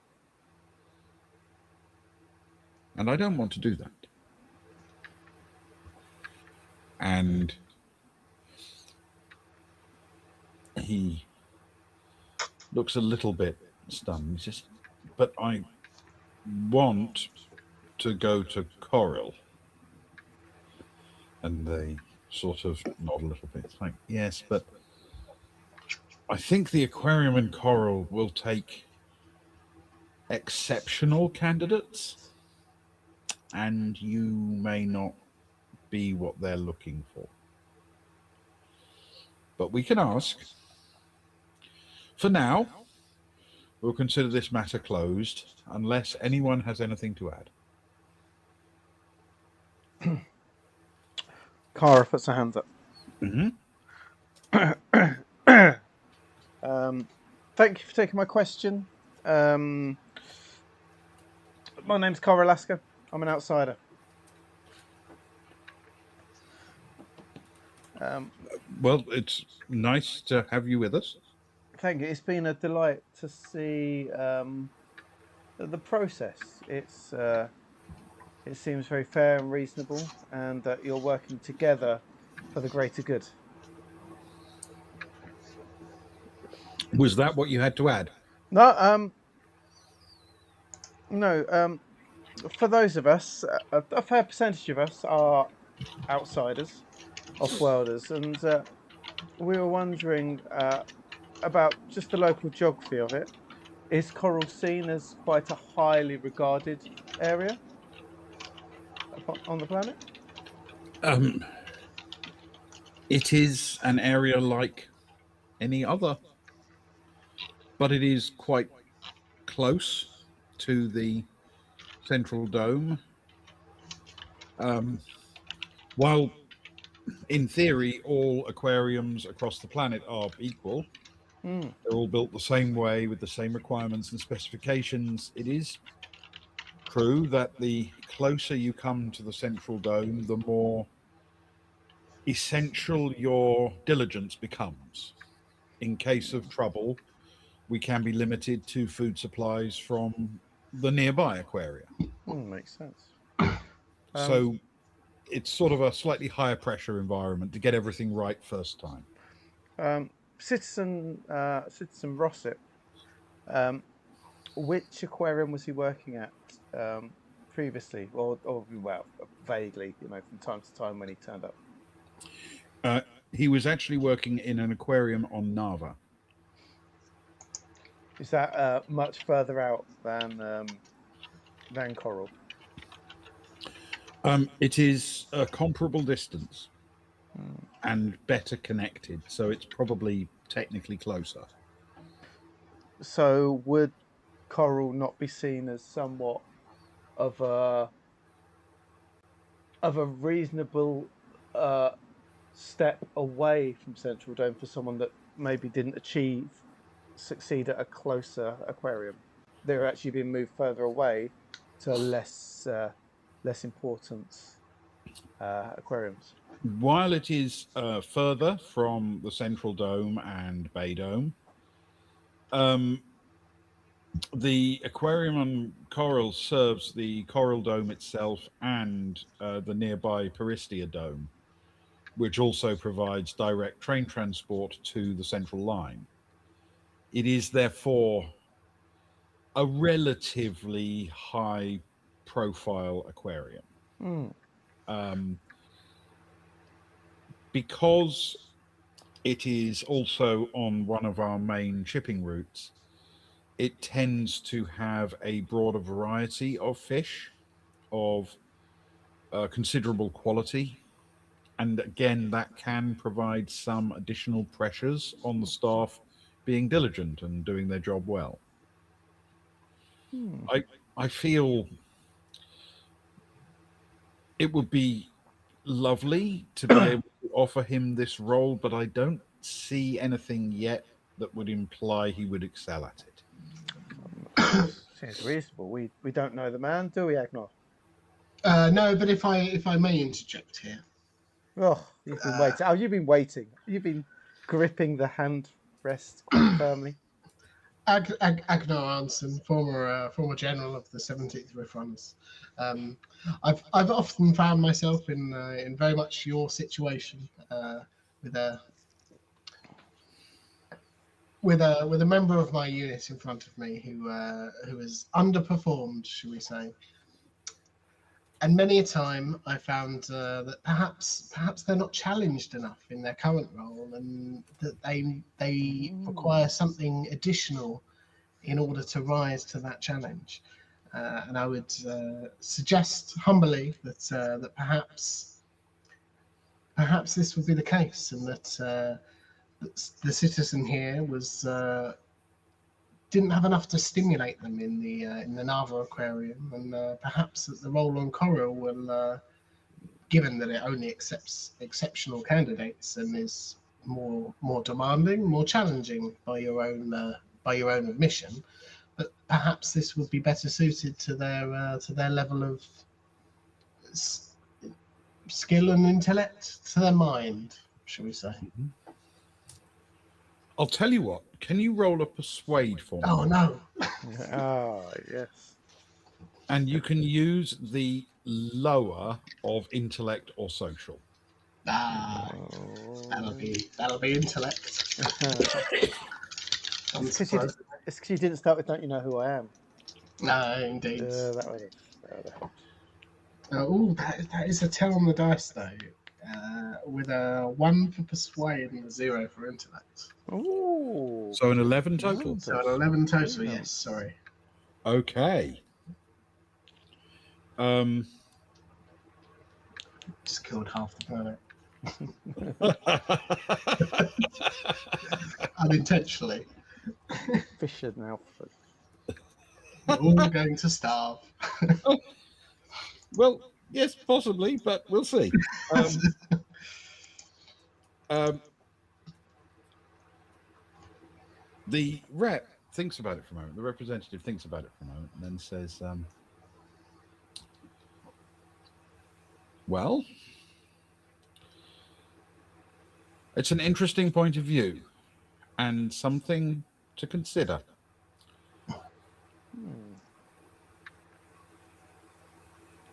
S3: And I don't want to do that. And he looks a little bit stunned. He says, but I want to go to Coral. And they sort of nod a little bit. It's like, yes, but I think the aquarium and Coral will take exceptional candidates, and you may not be what they're looking for. But we can ask. For now, we'll consider this matter closed unless anyone has anything to add.
S1: Cara puts her hands up.
S3: Mm-hmm.
S1: Thank you for taking my question. My name's Cara Lasker. I'm an outsider.
S3: Well, it's nice to have you with us.
S1: Thank you. It's been a delight to see the process. It seems very fair and reasonable, and that you're working together for the greater good.
S3: Was that what you had to add?
S1: No, no. For those of us, a fair percentage of us are outsiders, off-worlders, and we were wondering about just the local geography of it. Is Coral seen as quite a highly regarded area on the planet?
S3: Um, it is an area like any other, but it is quite close to the central dome. While in theory all aquariums across the planet are equal,
S1: Hmm.
S3: they're all built the same way with the same requirements and specifications. It is true that the closer you come to the central dome, the more essential your diligence becomes. In case of trouble, we can be limited to food supplies from the nearby aquaria.
S1: Makes sense. Um,
S3: So it's sort of a slightly higher pressure environment to get everything right first time.
S1: Citizen Rossip, um, which aquarium was he working at previously, or well, vaguely, from time to time when he turned up?
S3: Uh, he was actually working in an aquarium on Nava.
S1: Is that much further out than Coral?
S3: It is a comparable distance
S1: Hmm.
S3: and better connected, so it's probably technically closer.
S1: So would Coral not be seen as somewhat of a reasonable uh, step away from Central Dome for someone that maybe didn't succeed at a closer aquarium? They're actually being moved further away to less important aquariums.
S3: While it is further from the central dome and bay dome, um, the aquarium on Coral serves the Coral Dome itself and the nearby Peristia Dome, which also provides direct train transport to the central line. It is therefore a relatively high profile aquarium.
S1: Hmm.
S3: Um, because it is also on one of our main shipping routes, it tends to have a broader variety of fish of considerable quality. And again, that can provide some additional pressures on the staff being diligent and doing their job well.
S1: Hmm.
S3: I I feel it would be lovely to be able to offer him this role, but I don't see anything yet that would imply he would excel at it.
S1: Seems reasonable. We don't know the man, do we, Agnar?
S2: No, but if I may interject here,
S1: Oh, you've been
S2: uh,
S1: waiting. Oh, you've been waiting. You've been gripping the hand rest quite firmly.
S2: Agnar Arnson, former general of the 17th Riff Runners. I've often found myself in very much your situation, with a with a member of my unit in front of me who has underperformed, shall we say. And many a time I found that perhaps they're not challenged enough in their current role, and that they require something additional in order to rise to that challenge. And I would suggest humbly that perhaps this would be the case, and that the citizen here was didn't have enough to stimulate them in the Nava aquarium, and perhaps that the role on Coral given that it only accepts exceptional candidates and is more demanding, more challenging by your own admission, but perhaps this would be better suited to their level of skill and intellect, to their mind, shall we say?
S3: I'll tell you what. Can you roll a persuade for me?
S2: Oh no!
S1: Ah, yes.
S3: And you can use the lower of intellect or social.
S2: Ah, that'll be intellect.
S1: It's because you didn't start with "Don't you know who I am?"
S2: No, indeed.
S1: That way.
S2: That is a 10 on the dice though, with a 1 for persuade and a 0 for intellect.
S1: Ooh.
S3: So an 11 total.
S2: So an 11 total. Yes, sorry.
S3: Okay.
S2: Just killed half the planet. Unintentionally.
S1: Fisher now.
S2: We're all going to starve.
S3: Well, yes, possibly, but we'll see. The rep thinks about it for a moment. The representative thinks about it for a moment and then says, well, it's an interesting point of view and something to consider.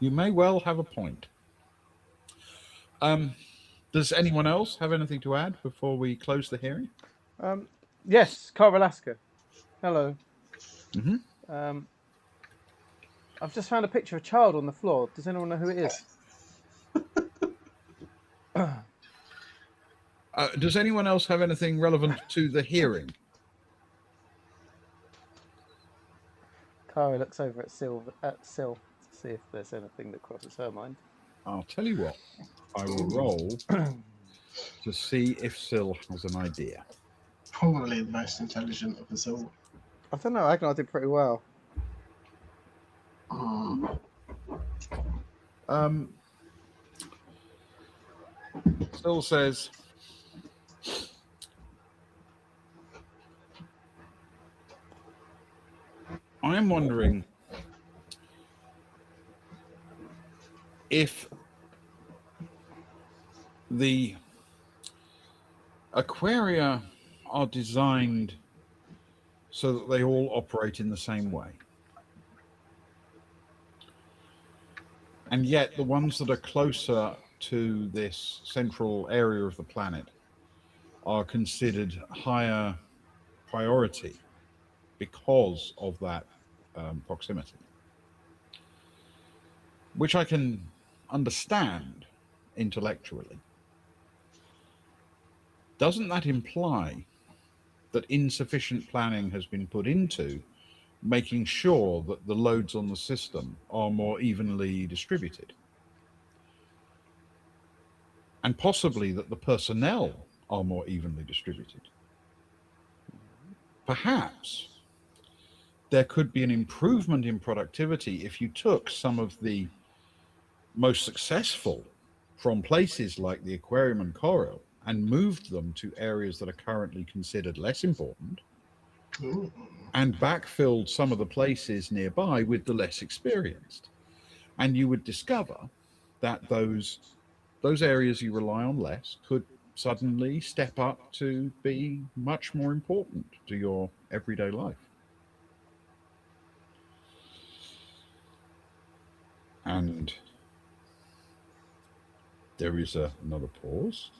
S3: You may well have a point. Does anyone else have anything to add before we close the hearing?
S1: Yes, Carver, Alaska. Hello.
S3: Mm-hmm.
S1: I've just found a picture of a child on the floor. Does anyone know who it is?
S3: Does anyone else have anything relevant to the hearing?
S1: Kara looks over at Sil to see if there's anything that crosses her mind.
S3: I'll tell you what. I will roll to see if Sil has an idea.
S2: Probably the most intelligent of us all.
S1: I don't know. I reckon I did pretty well.
S3: Sil says, I am wondering if the aquaria are designed so that they all operate in the same way. And yet the ones that are closer to this central area of the planet are considered higher priority because of that proximity, which I can understand intellectually. Doesn't that imply that insufficient planning has been put into making sure that the loads on the system are more evenly distributed? And possibly that the personnel are more evenly distributed. Perhaps there could be an improvement in productivity if you took some of the most successful from places like the aquarium and coral and moved them to areas that are currently considered less important.
S2: Ooh.
S3: And backfilled some of the places nearby with the less experienced. And you would discover that those areas you rely on less could suddenly step up to be much more important to your everyday life. And there is another pause,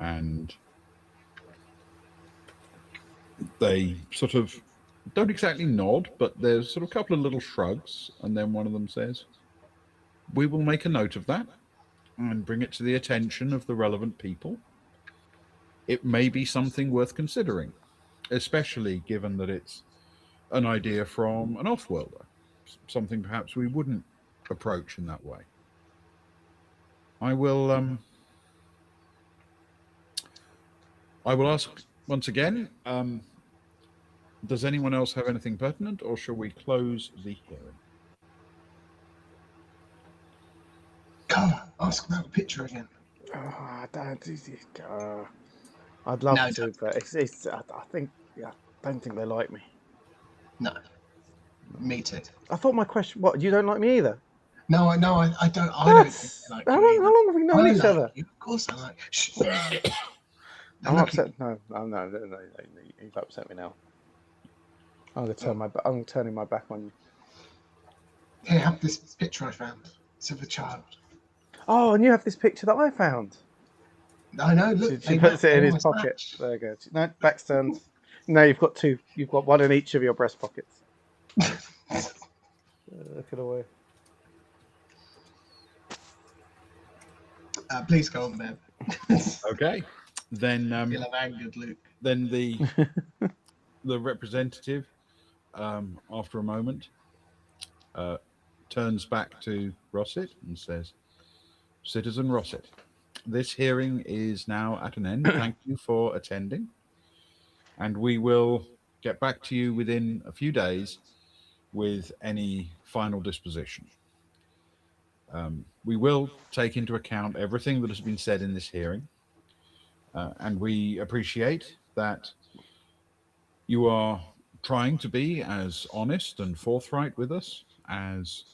S3: and they sort of don't exactly nod, but there's sort of a couple of little shrugs, and then one of them says, we will make a note of that and bring it to the attention of the relevant people. It may be something worth considering, especially given that it's an idea from an off-worlder, something perhaps we wouldn't approach in that way. I will ask once again, does anyone else have anything pertinent, or shall we close the hearing?
S2: Carla, ask about the picture again?
S1: I I'd love
S2: No,
S1: to, but it's. I think. Yeah, I don't think they like me.
S2: no, me too.
S1: I thought my question. What? You don't like me either?
S2: No, I don't. I don't think
S1: What?
S2: I like
S1: How
S2: you
S1: long?
S2: either.
S1: How long have we known
S2: I
S1: each
S2: like
S1: other?
S2: you. Of course, I like. Shh.
S1: I'm
S2: Look,
S1: upset. No, you've upset me now. I'm gonna turn I'm turning my back on you.
S2: here, have this picture I found. It's of a child.
S1: Oh, and you have this picture that I found.
S2: I know. Look,
S1: She
S2: they
S1: puts it in his
S2: almost
S1: pocket.
S2: match.
S1: There you go. No, back's turned. No, you've got two. You've got one in each of your breast pockets. Look at away.
S2: Please go on, Ben.
S3: Okay. Then
S2: You'll have angered Luke.
S3: then the representative, after a moment, turns back to Rossett and says, "Citizen Rossett, this hearing is now at an end. Thank you for attending, and we will get back to you within a few days with any final disposition. We will take into account everything that has been said in this hearing, and we appreciate that you are trying to be as honest and forthright with us as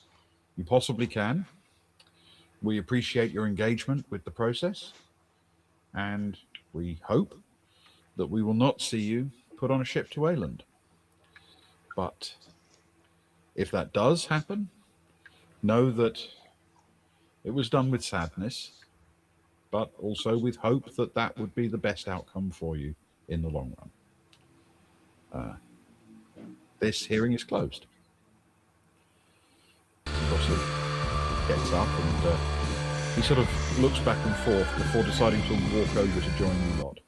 S3: you possibly can. We appreciate your engagement with the process, and we hope that we will not see you put on a ship to Wayland. But if that does happen, know that it was done with sadness, but also with hope that that would be the best outcome for you in the long run. This hearing is closed." Russell gets up and he sort of looks back and forth before deciding to walk over to join the lot.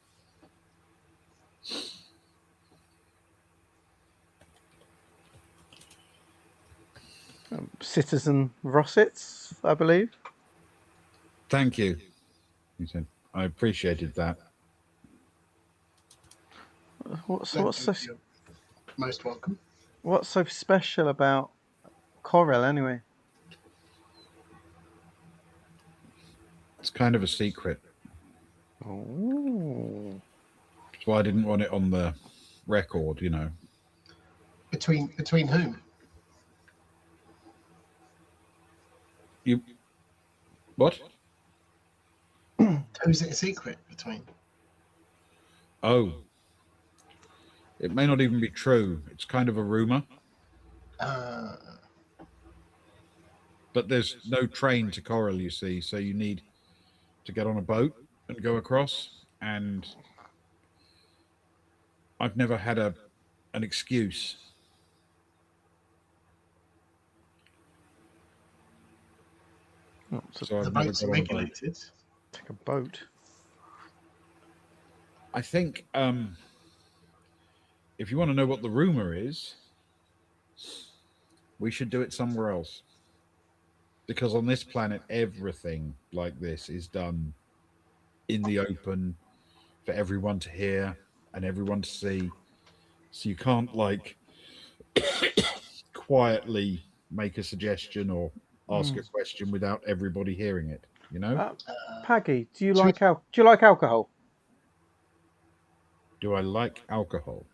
S1: Citizen Rossett, I believe.
S3: "Thank you," he said. "I appreciated that."
S1: What's
S2: You're most welcome.
S1: what's so special about Corel anyway?
S3: It's kind of a secret.
S1: Oh.
S3: That's why I didn't want it on the record, you know.
S2: Between whom?
S3: You... What?
S2: Who's it a secret between?
S3: Oh. It may not even be true. It's kind of a rumor. But there's no train to Coral, you see, so you need to get on a boat and go across. And I've never had an excuse. So
S2: the
S3: I've never
S2: boat's
S3: got on a boat.
S2: regulated.
S1: Take a boat.
S3: I think if you want to know what the rumor is, we should do it somewhere else. Because on this planet, everything like this is done in the open for everyone to hear and everyone to see. So you can't, like, quietly make a suggestion or ask a question without everybody hearing it, you know?
S1: Paggy, do you
S2: Should
S1: like do you like alcohol?
S3: Do I like alcohol?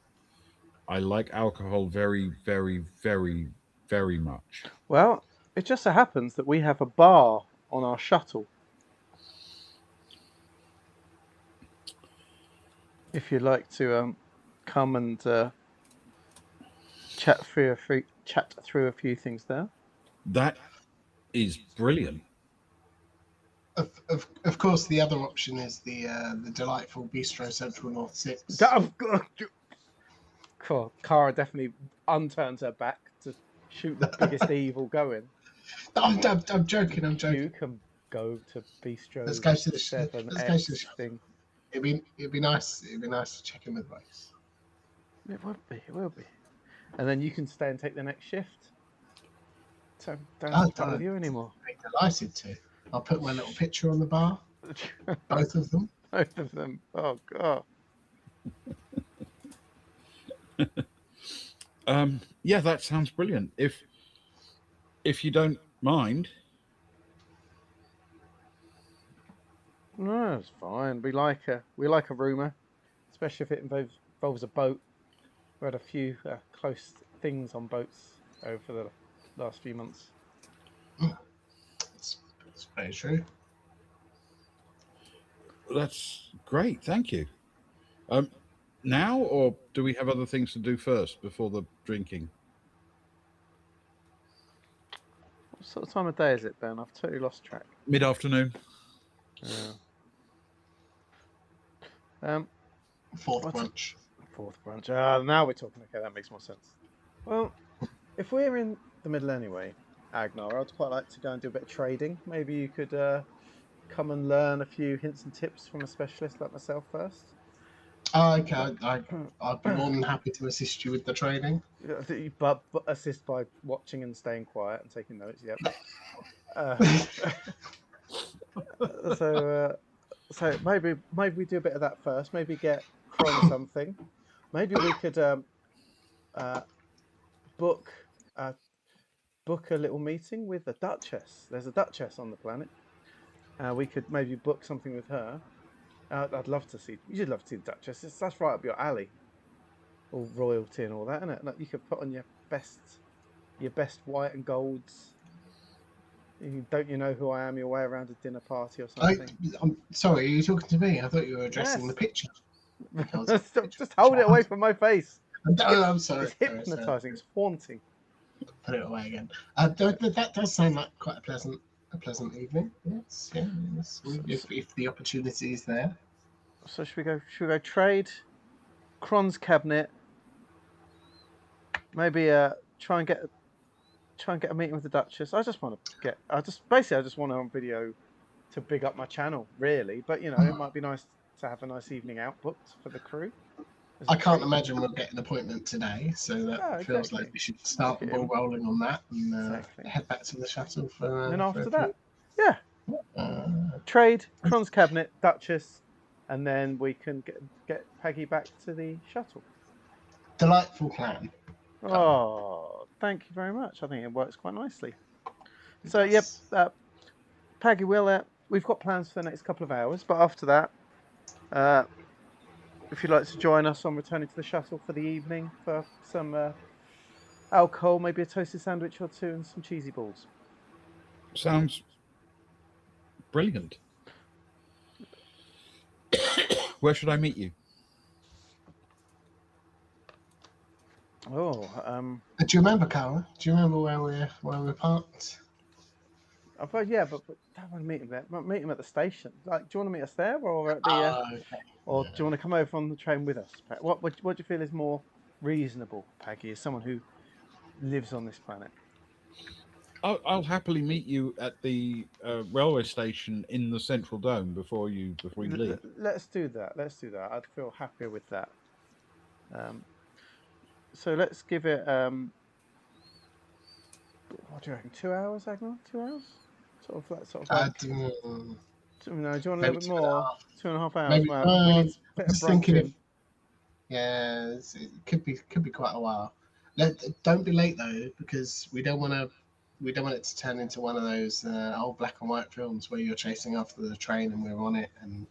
S3: I like alcohol very, very, very, very much.
S1: Well, it just so happens that we have a bar on our shuttle. If you'd like to come and chat through a few things there.
S3: That is brilliant.
S2: Of course, the other option is the delightful Bistro Central North 6.
S1: Cool. Cara definitely unturns her back to shoot the biggest evil going.
S2: I'm joking. I'm joking.
S1: You can go to Bistro
S2: Let's go to the
S1: 7X thing.
S2: It'd be nice. It'd be nice to check in with Grace.
S1: It will be. And then you can stay and take the next shift. So don't have to talk with you anymore.
S2: I'm delighted to. I'll put my little picture on the bar. Both of them.
S1: Both of them. Oh god.
S3: Yeah, that sounds brilliant. If you don't mind,
S1: No, it's fine. We like a rumor, especially if it involves a boat. We had a few close things on boats over the last few months.
S2: It's very true.
S3: That's great. Thank you. Um, now, or do we have other things to do first before the drinking?
S1: What sort of time of day is it, Ben? I've totally lost track.
S3: Mid-afternoon.
S1: Yeah. Um,
S2: Fourth
S1: what's
S2: brunch.
S1: fourth branch? Ah, now we're talking. Okay, that makes more sense. Well, if we're in the middle anyway, Agnar, I'd quite like to go and do a bit of trading. Maybe you could come and learn a few hints and tips from a specialist like myself first.
S2: Oh, okay, I'd be more than happy to assist you with the training.
S1: But assist by watching and staying quiet and taking notes. Yep. Uh, so maybe we do a bit of that first. Maybe get Kron something. Maybe we could uh, book uh, book a little meeting with the Duchess. There's a Duchess on the planet. We could maybe book something with her. I'd love to see. You'd love to see the Duchess. That's right up your alley. All royalty and all that, isn't it? Like you could put on your best white and golds. Don't you know who I am? Your way around a dinner party or
S2: I,
S1: something.
S2: I'm sorry, are you talking to me? I thought you were addressing the
S1: Yes.
S2: picture.
S1: Just hold it away from my face.
S2: Oh, I'm sorry.
S1: It's hypnotizing. It's haunting.
S2: Put it away again. That does sound like quite a pleasant evening. Yes, yeah. Yes. If the opportunity is there.
S1: So should we go? Should we go trade Kron's cabinet? Maybe try and get a meeting with the Duchess. I just want to get. I just want her on video to big up my channel, really. But it might be nice to have a nice evening out booked for the crew.
S2: I can't imagine we'll get an appointment today, so that
S1: Oh,
S2: feels
S1: exactly.
S2: like we should start the
S1: Look at
S2: ball
S1: him.
S2: rolling on that and
S1: Exactly.
S2: head back to the shuttle
S1: And then
S2: for
S1: after
S2: a
S1: that,
S2: few.
S1: yeah,
S2: Uh,
S1: trade Kron's cabinet, Duchess, and then we can get Peggy back to the shuttle.
S2: Delightful plan.
S1: Oh, thank you very much. I think it works quite nicely. So, yep,
S2: Yes.
S1: Peggy, we've got plans for the next couple of hours, but after that, uh, if you'd like to join us on returning to the shuttle for the evening for some alcohol, maybe a toasted sandwich or two, and some cheesy balls.
S3: Sounds brilliant. Where should I meet you?
S1: Oh,
S2: Do you remember, Cara? Do you remember where we're parked?
S1: yeah, but don't want to meet him there. Meet him at the station. Like, do you want to meet us there, or at the,
S2: Okay.
S1: or do you want to come over on the train with us? What do you feel is more reasonable, Peggy, as someone who lives on this planet?
S3: I'll happily meet you at the railway station in the Central Dome before you leave.
S1: Let's do that. Let's do that. I'd feel happier with that. So let's give it. What do you reckon? 2 hours, Agnar? 2 hours? Sort of like.
S2: Do,
S1: No, do you want a
S2: maybe
S1: little bit
S2: two and a
S1: more?
S2: half.
S1: 2.5 hours.
S2: Maybe.
S1: Well, we need to fit a
S2: Just
S1: brunch
S2: thinking
S1: in.
S2: yeah, it could be quite a while. Don't be late though, because we don't want it to turn into one of those old black and white films where you're chasing after the train and we're on it and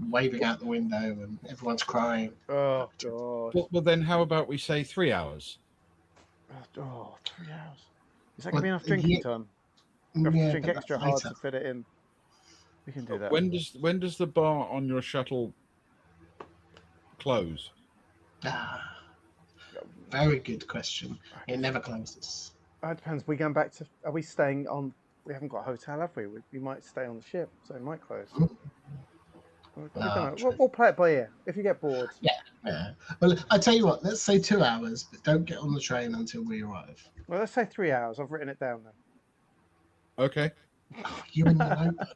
S2: waving out the window and everyone's crying.
S1: Oh God.
S3: Well, then how about we say 3 hours?
S1: Oh, 3 hours. Is that gonna be enough
S2: Yeah,
S1: drinking time? We have to
S2: yeah,
S1: drink
S2: but
S1: extra
S2: that's
S1: hard
S2: later.
S1: to fit it in. We can do that.
S3: When does the bar on your shuttle close?
S2: Very good question. It never closes.
S1: It depends. We going back to? Are we staying on? We haven't got a hotel, have we? We might stay on the ship, so it might close. We don't know. We'll play it by ear. If you get bored,
S2: Yeah. Well, I tell you what. Let's say 2 hours, but don't get on the train until we arrive.
S1: well, let's say 3 hours. I've written it down then.
S3: Okay.
S2: You and your notebook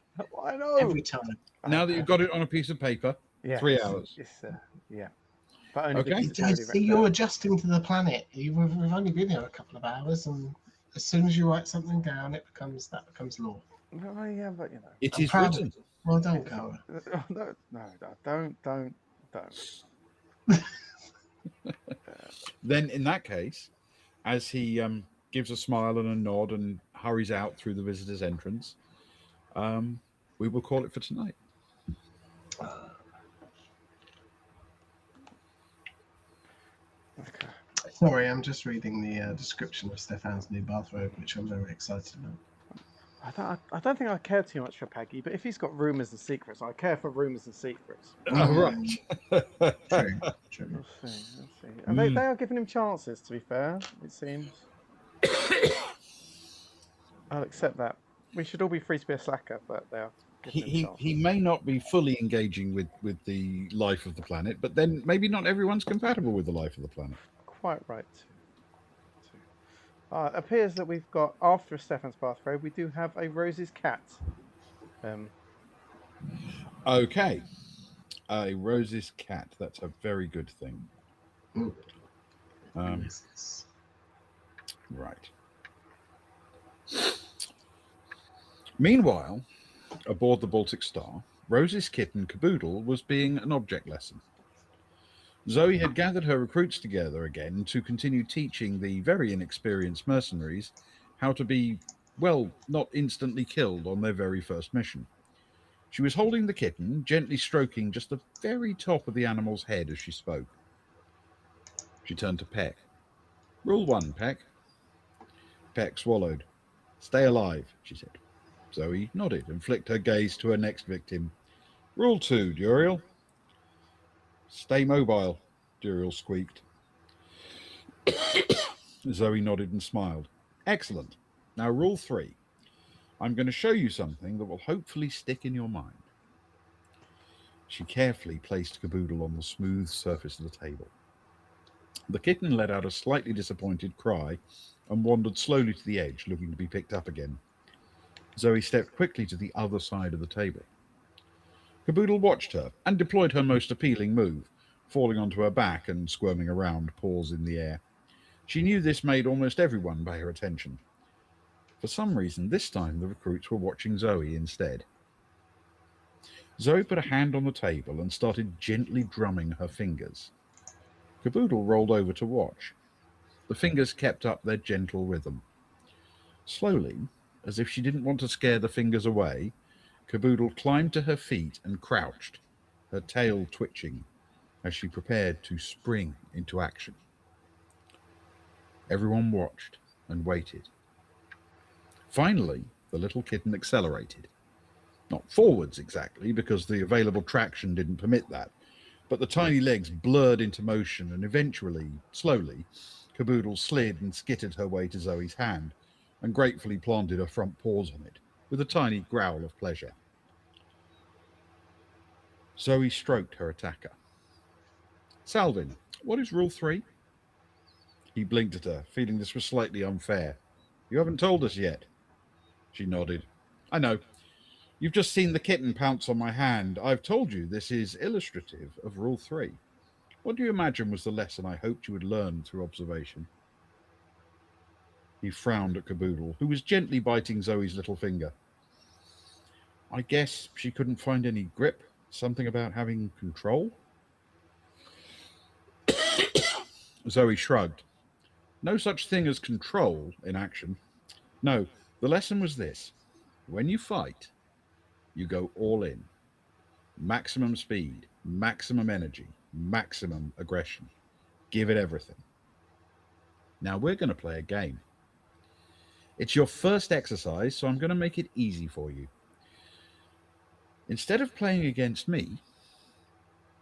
S1: I know.
S2: every time.
S3: Now that you've got it on a piece of paper,
S1: Yeah,
S3: 3 hours.
S1: Yeah, but only
S3: Okay.
S1: because it's already
S2: See,
S1: written
S2: you're
S1: down.
S2: adjusting to the planet. We've only been here a couple of hours, and as soon as you write something down, that becomes law.
S1: Oh, yeah, but
S3: It
S2: I'm
S3: is
S2: proud of
S3: written.
S2: Well done, Cara.
S1: No, don't.
S3: Then in that case, as he gives a smile and a nod and hurries out through the visitor's entrance, we will call it for tonight.
S1: Okay.
S2: Sorry, I'm just reading the description of Stefan's new bathrobe, which I'm very excited about.
S1: I don't think I care too much for Peggy, but if he's got rumours and secrets, I care for rumours and secrets.
S3: Oh, right.
S2: True.
S1: We'll see. We'll see.
S3: Mm.
S1: They are giving him chances, to be fair, it seems. I'll accept that. We should all be free to be a slacker, but they are giving him chances.
S3: He may not be fully engaging with the life of the planet, but then maybe not everyone's compatible with the life of the planet.
S1: Quite right, too. It appears that we've got, after Stefan's bathrobe, we do have a Rose's cat.
S3: Okay. A Rose's cat. That's a very good thing. Right. Meanwhile, aboard the Baltic Star, Rose's kitten Caboodle was being an object lesson. Zoe had gathered her recruits together again to continue teaching the very inexperienced mercenaries how to be, well, not instantly killed on their very first mission. She was holding the kitten, gently stroking just the very top of the animal's head as she spoke. She turned to Peck. "Rule 1, Peck." Peck swallowed. "Stay alive," she said. Zoe nodded and flicked her gaze to her next victim. "Rule 2, Duriel." "Stay mobile," Duriel squeaked. Zoe nodded and smiled. "Excellent. Now, rule 3. I'm going to show you something that will hopefully stick in your mind." She carefully placed Caboodle on the smooth surface of the table. The kitten let out a slightly disappointed cry and wandered slowly to the edge, looking to be picked up again. Zoe stepped quickly to the other side of the table. Caboodle watched her and deployed her most appealing move, falling onto her back and squirming around, paws in the air. She knew this made almost everyone pay her attention. For some reason, this time the recruits were watching Zoe instead. Zoe put a hand on the table and started gently drumming her fingers. Caboodle rolled over to watch. The fingers kept up their gentle rhythm. Slowly, as if she didn't want to scare the fingers away, Caboodle climbed to her feet and crouched, her tail twitching, as she prepared to spring into action. Everyone watched and waited. Finally, the little kitten accelerated. Not forwards exactly, because the available traction didn't permit that, but the tiny legs blurred into motion, and eventually, slowly, Caboodle slid and skittered her way to Zoe's hand, and gratefully planted her front paws on it, with a tiny growl of pleasure. Zoe stroked her attacker. "Salvin, what is rule 3? He blinked at her, feeling this was slightly unfair. "You haven't told us yet." She nodded. "I know. You've just seen the kitten pounce on my hand. I've told you this is illustrative of rule 3. What do you imagine was the lesson I hoped you would learn through observation?" He frowned at Caboodle, who was gently biting Zoe's little finger. "I guess she couldn't find any grip. Something about having control?" Zoe shrugged. "No such thing as control in action. No, the lesson was this. When you fight, you go all in. Maximum speed, maximum energy, maximum aggression. Give it everything. Now we're going to play a game. It's your first exercise, so I'm going to make it easy for you. Instead of playing against me,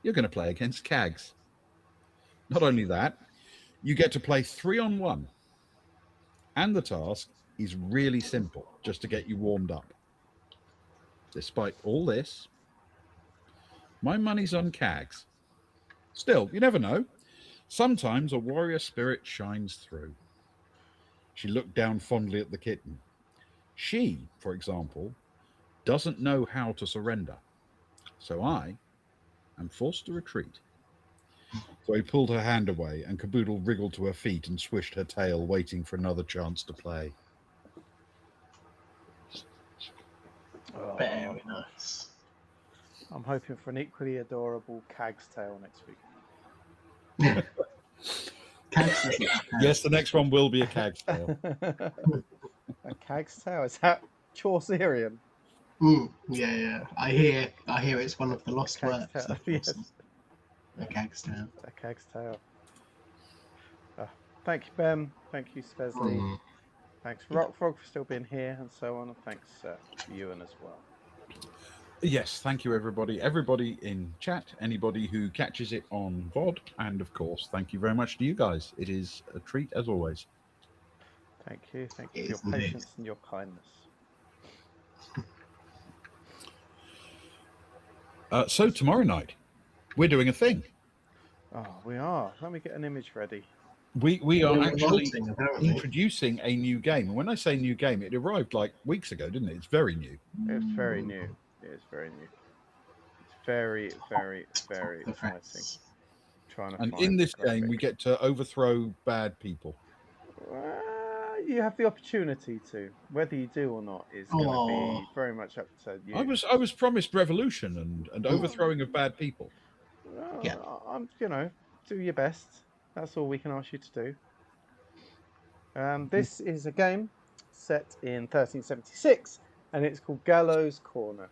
S3: you're going to play against Cags. Not only that, you get to play 3-on-1. And the task is really simple, just to get you warmed up. Despite all this, my money's on Cags. Still, you never know. Sometimes a warrior spirit shines through." She looked down fondly at the kitten. She, for example, doesn't know how to surrender. So I am forced to retreat. So he pulled her hand away, and Caboodle wriggled to her feet and swished her tail, waiting for another chance to play.
S2: Very nice.
S1: I'm hoping for an equally adorable Cag's tail next week.
S3: Yes, the next one will be a Cag's tail.
S1: A Cag's tail? Is that Chaucerian?
S2: Yeah, yeah. I hear it's one of the lost
S1: Cag's
S2: works.
S1: Tale.
S2: Of
S1: Yes,
S2: A Cag's Tale.
S1: a Cag's Tale. Thank you, Ben. Thank you, Spesley.
S2: Mm.
S1: Thanks, Rockfrog, for still being here and so on. And thanks, Ewan, as well.
S3: Yes, thank you, everybody. Everybody in chat, anybody who catches it on VOD, and of course, thank you very much to you guys. It is a treat as always.
S1: Thank you. Thank you
S2: It
S1: for your
S2: is indeed.
S1: patience and your kindness.
S3: So tomorrow night, we're doing a thing.
S1: Oh, we are. Let me get an image ready.
S3: We are
S2: We're
S3: actually
S2: revolting, apparently.
S3: introducing a new game. And when I say new game, it arrived like weeks ago, didn't it? It's very new.
S1: It's very new. It is very new. It's very, very, very
S2: The
S1: exciting.
S2: press.
S1: Trying to
S3: And
S1: find
S3: in this
S1: the
S3: game, we
S1: graphics.
S3: get to overthrow bad people.
S1: You have the opportunity to. Whether you do or not is going to be very much up to you.
S3: I was promised revolution and overthrowing of bad people.
S2: Yeah.
S1: Do your best. That's all we can ask you to do. This is a game set in 1376, and it's called Gallows Corner.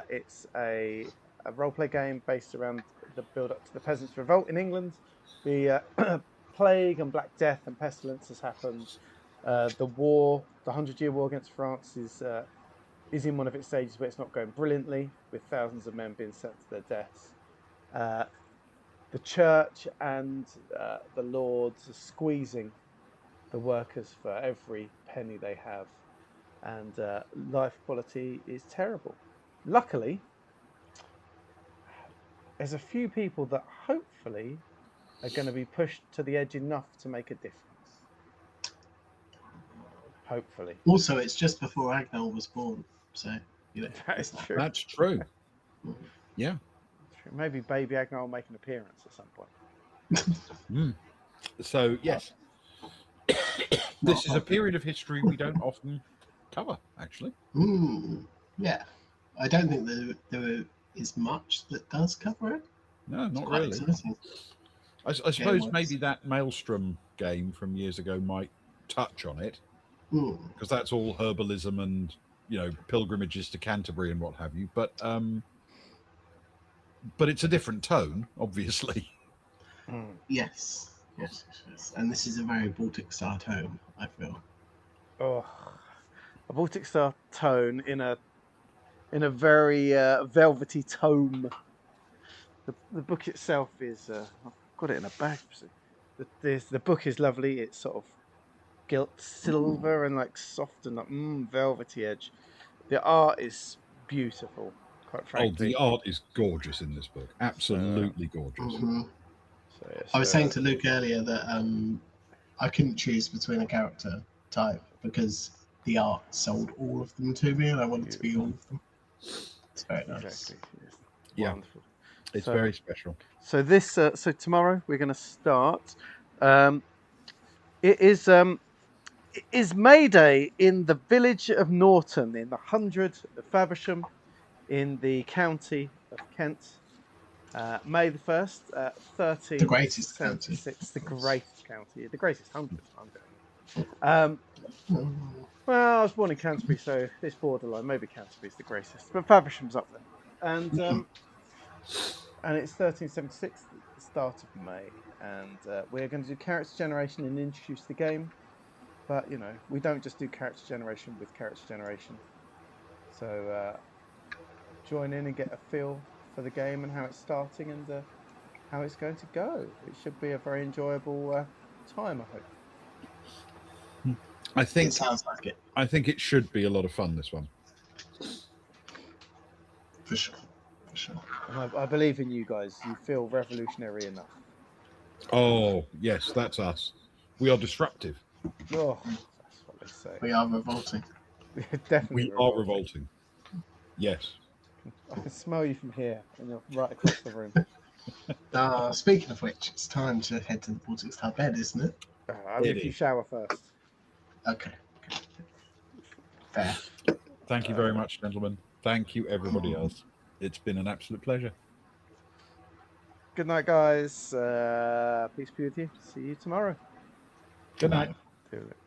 S1: It's a role-play game based around the build-up to the Peasants' Revolt in England. The plague and Black Death and pestilence has happened. The war, the 100-Year War against France, is in one of its stages where it's not going brilliantly, with thousands of men being sent to their deaths. The church and the lords are squeezing the workers for every penny they have, and life quality is terrible. Luckily, there's a few people that hopefully are going to be pushed to the edge enough to make a difference. Hopefully.
S2: Also, it's just before Agnol was born, so
S1: That is true.
S3: That's true. Yeah.
S1: Maybe Baby Agnol will make an appearance at some point.
S3: So yes, this is a period of history we don't often cover, actually.
S2: Yeah, I don't think there is much that does cover it.
S3: No, not
S2: Quite
S3: really.
S2: exciting.
S3: I suppose maybe that Maelstrom game from years ago might touch on it, because that's all herbalism and pilgrimages to Canterbury and what have you. But it's a different tone, obviously.
S2: Yes. And this is a very Baltic Star tone, I feel.
S1: Oh, a Baltic Star tone in a very velvety tome. The book itself is I've got it in a bag. The book is lovely. It's sort of gilt silver and like soft and like velvety edge. The art is beautiful, quite frankly.
S3: The art is gorgeous in this book. Absolutely gorgeous.
S2: I was saying to Luke earlier that I couldn't choose between a character type because the art sold all of them to me, and I wanted to be all of them. It's very nice.
S1: Exactly. It's wonderful.
S3: It's very special.
S1: So tomorrow we're going to start. It is May Day in the village of Norton in the 100 of Faversham in the county of Kent. May the 1st, 1376.
S2: The greatest county.
S1: The greatest county. The greatest 100, I'm going. Well, I was born in Canterbury, so it's borderline. Maybe Canterbury's the greatest, but Faversham's up there. And it's 1376, the start of May, and we're going to do character generation and introduce the game. But we don't just do character generation with character generation. So join in and get a feel for the game and how it's starting and how it's going to go. It should be a very enjoyable time, I hope.
S3: I think
S2: it sounds like it.
S3: I think it should be a lot of fun, this one.
S2: For sure.
S1: And I believe in you guys. You feel revolutionary enough.
S3: Oh, yes, that's us. We are disruptive.
S1: Oh, that's what they say.
S2: We are revolting.
S1: Definitely.
S3: We are revolting. Yes.
S1: I can smell you from here, and you're right across the room.
S2: Speaking of which, it's time to head to the Baltic Star bed, isn't it?
S1: If you shower first.
S2: Okay. Fair.
S3: Thank you very much, gentlemen. Thank you, everybody else. It's been an absolute pleasure.
S1: Good night, guys. Peace be with you. See you tomorrow.
S3: Good night.
S1: Do it.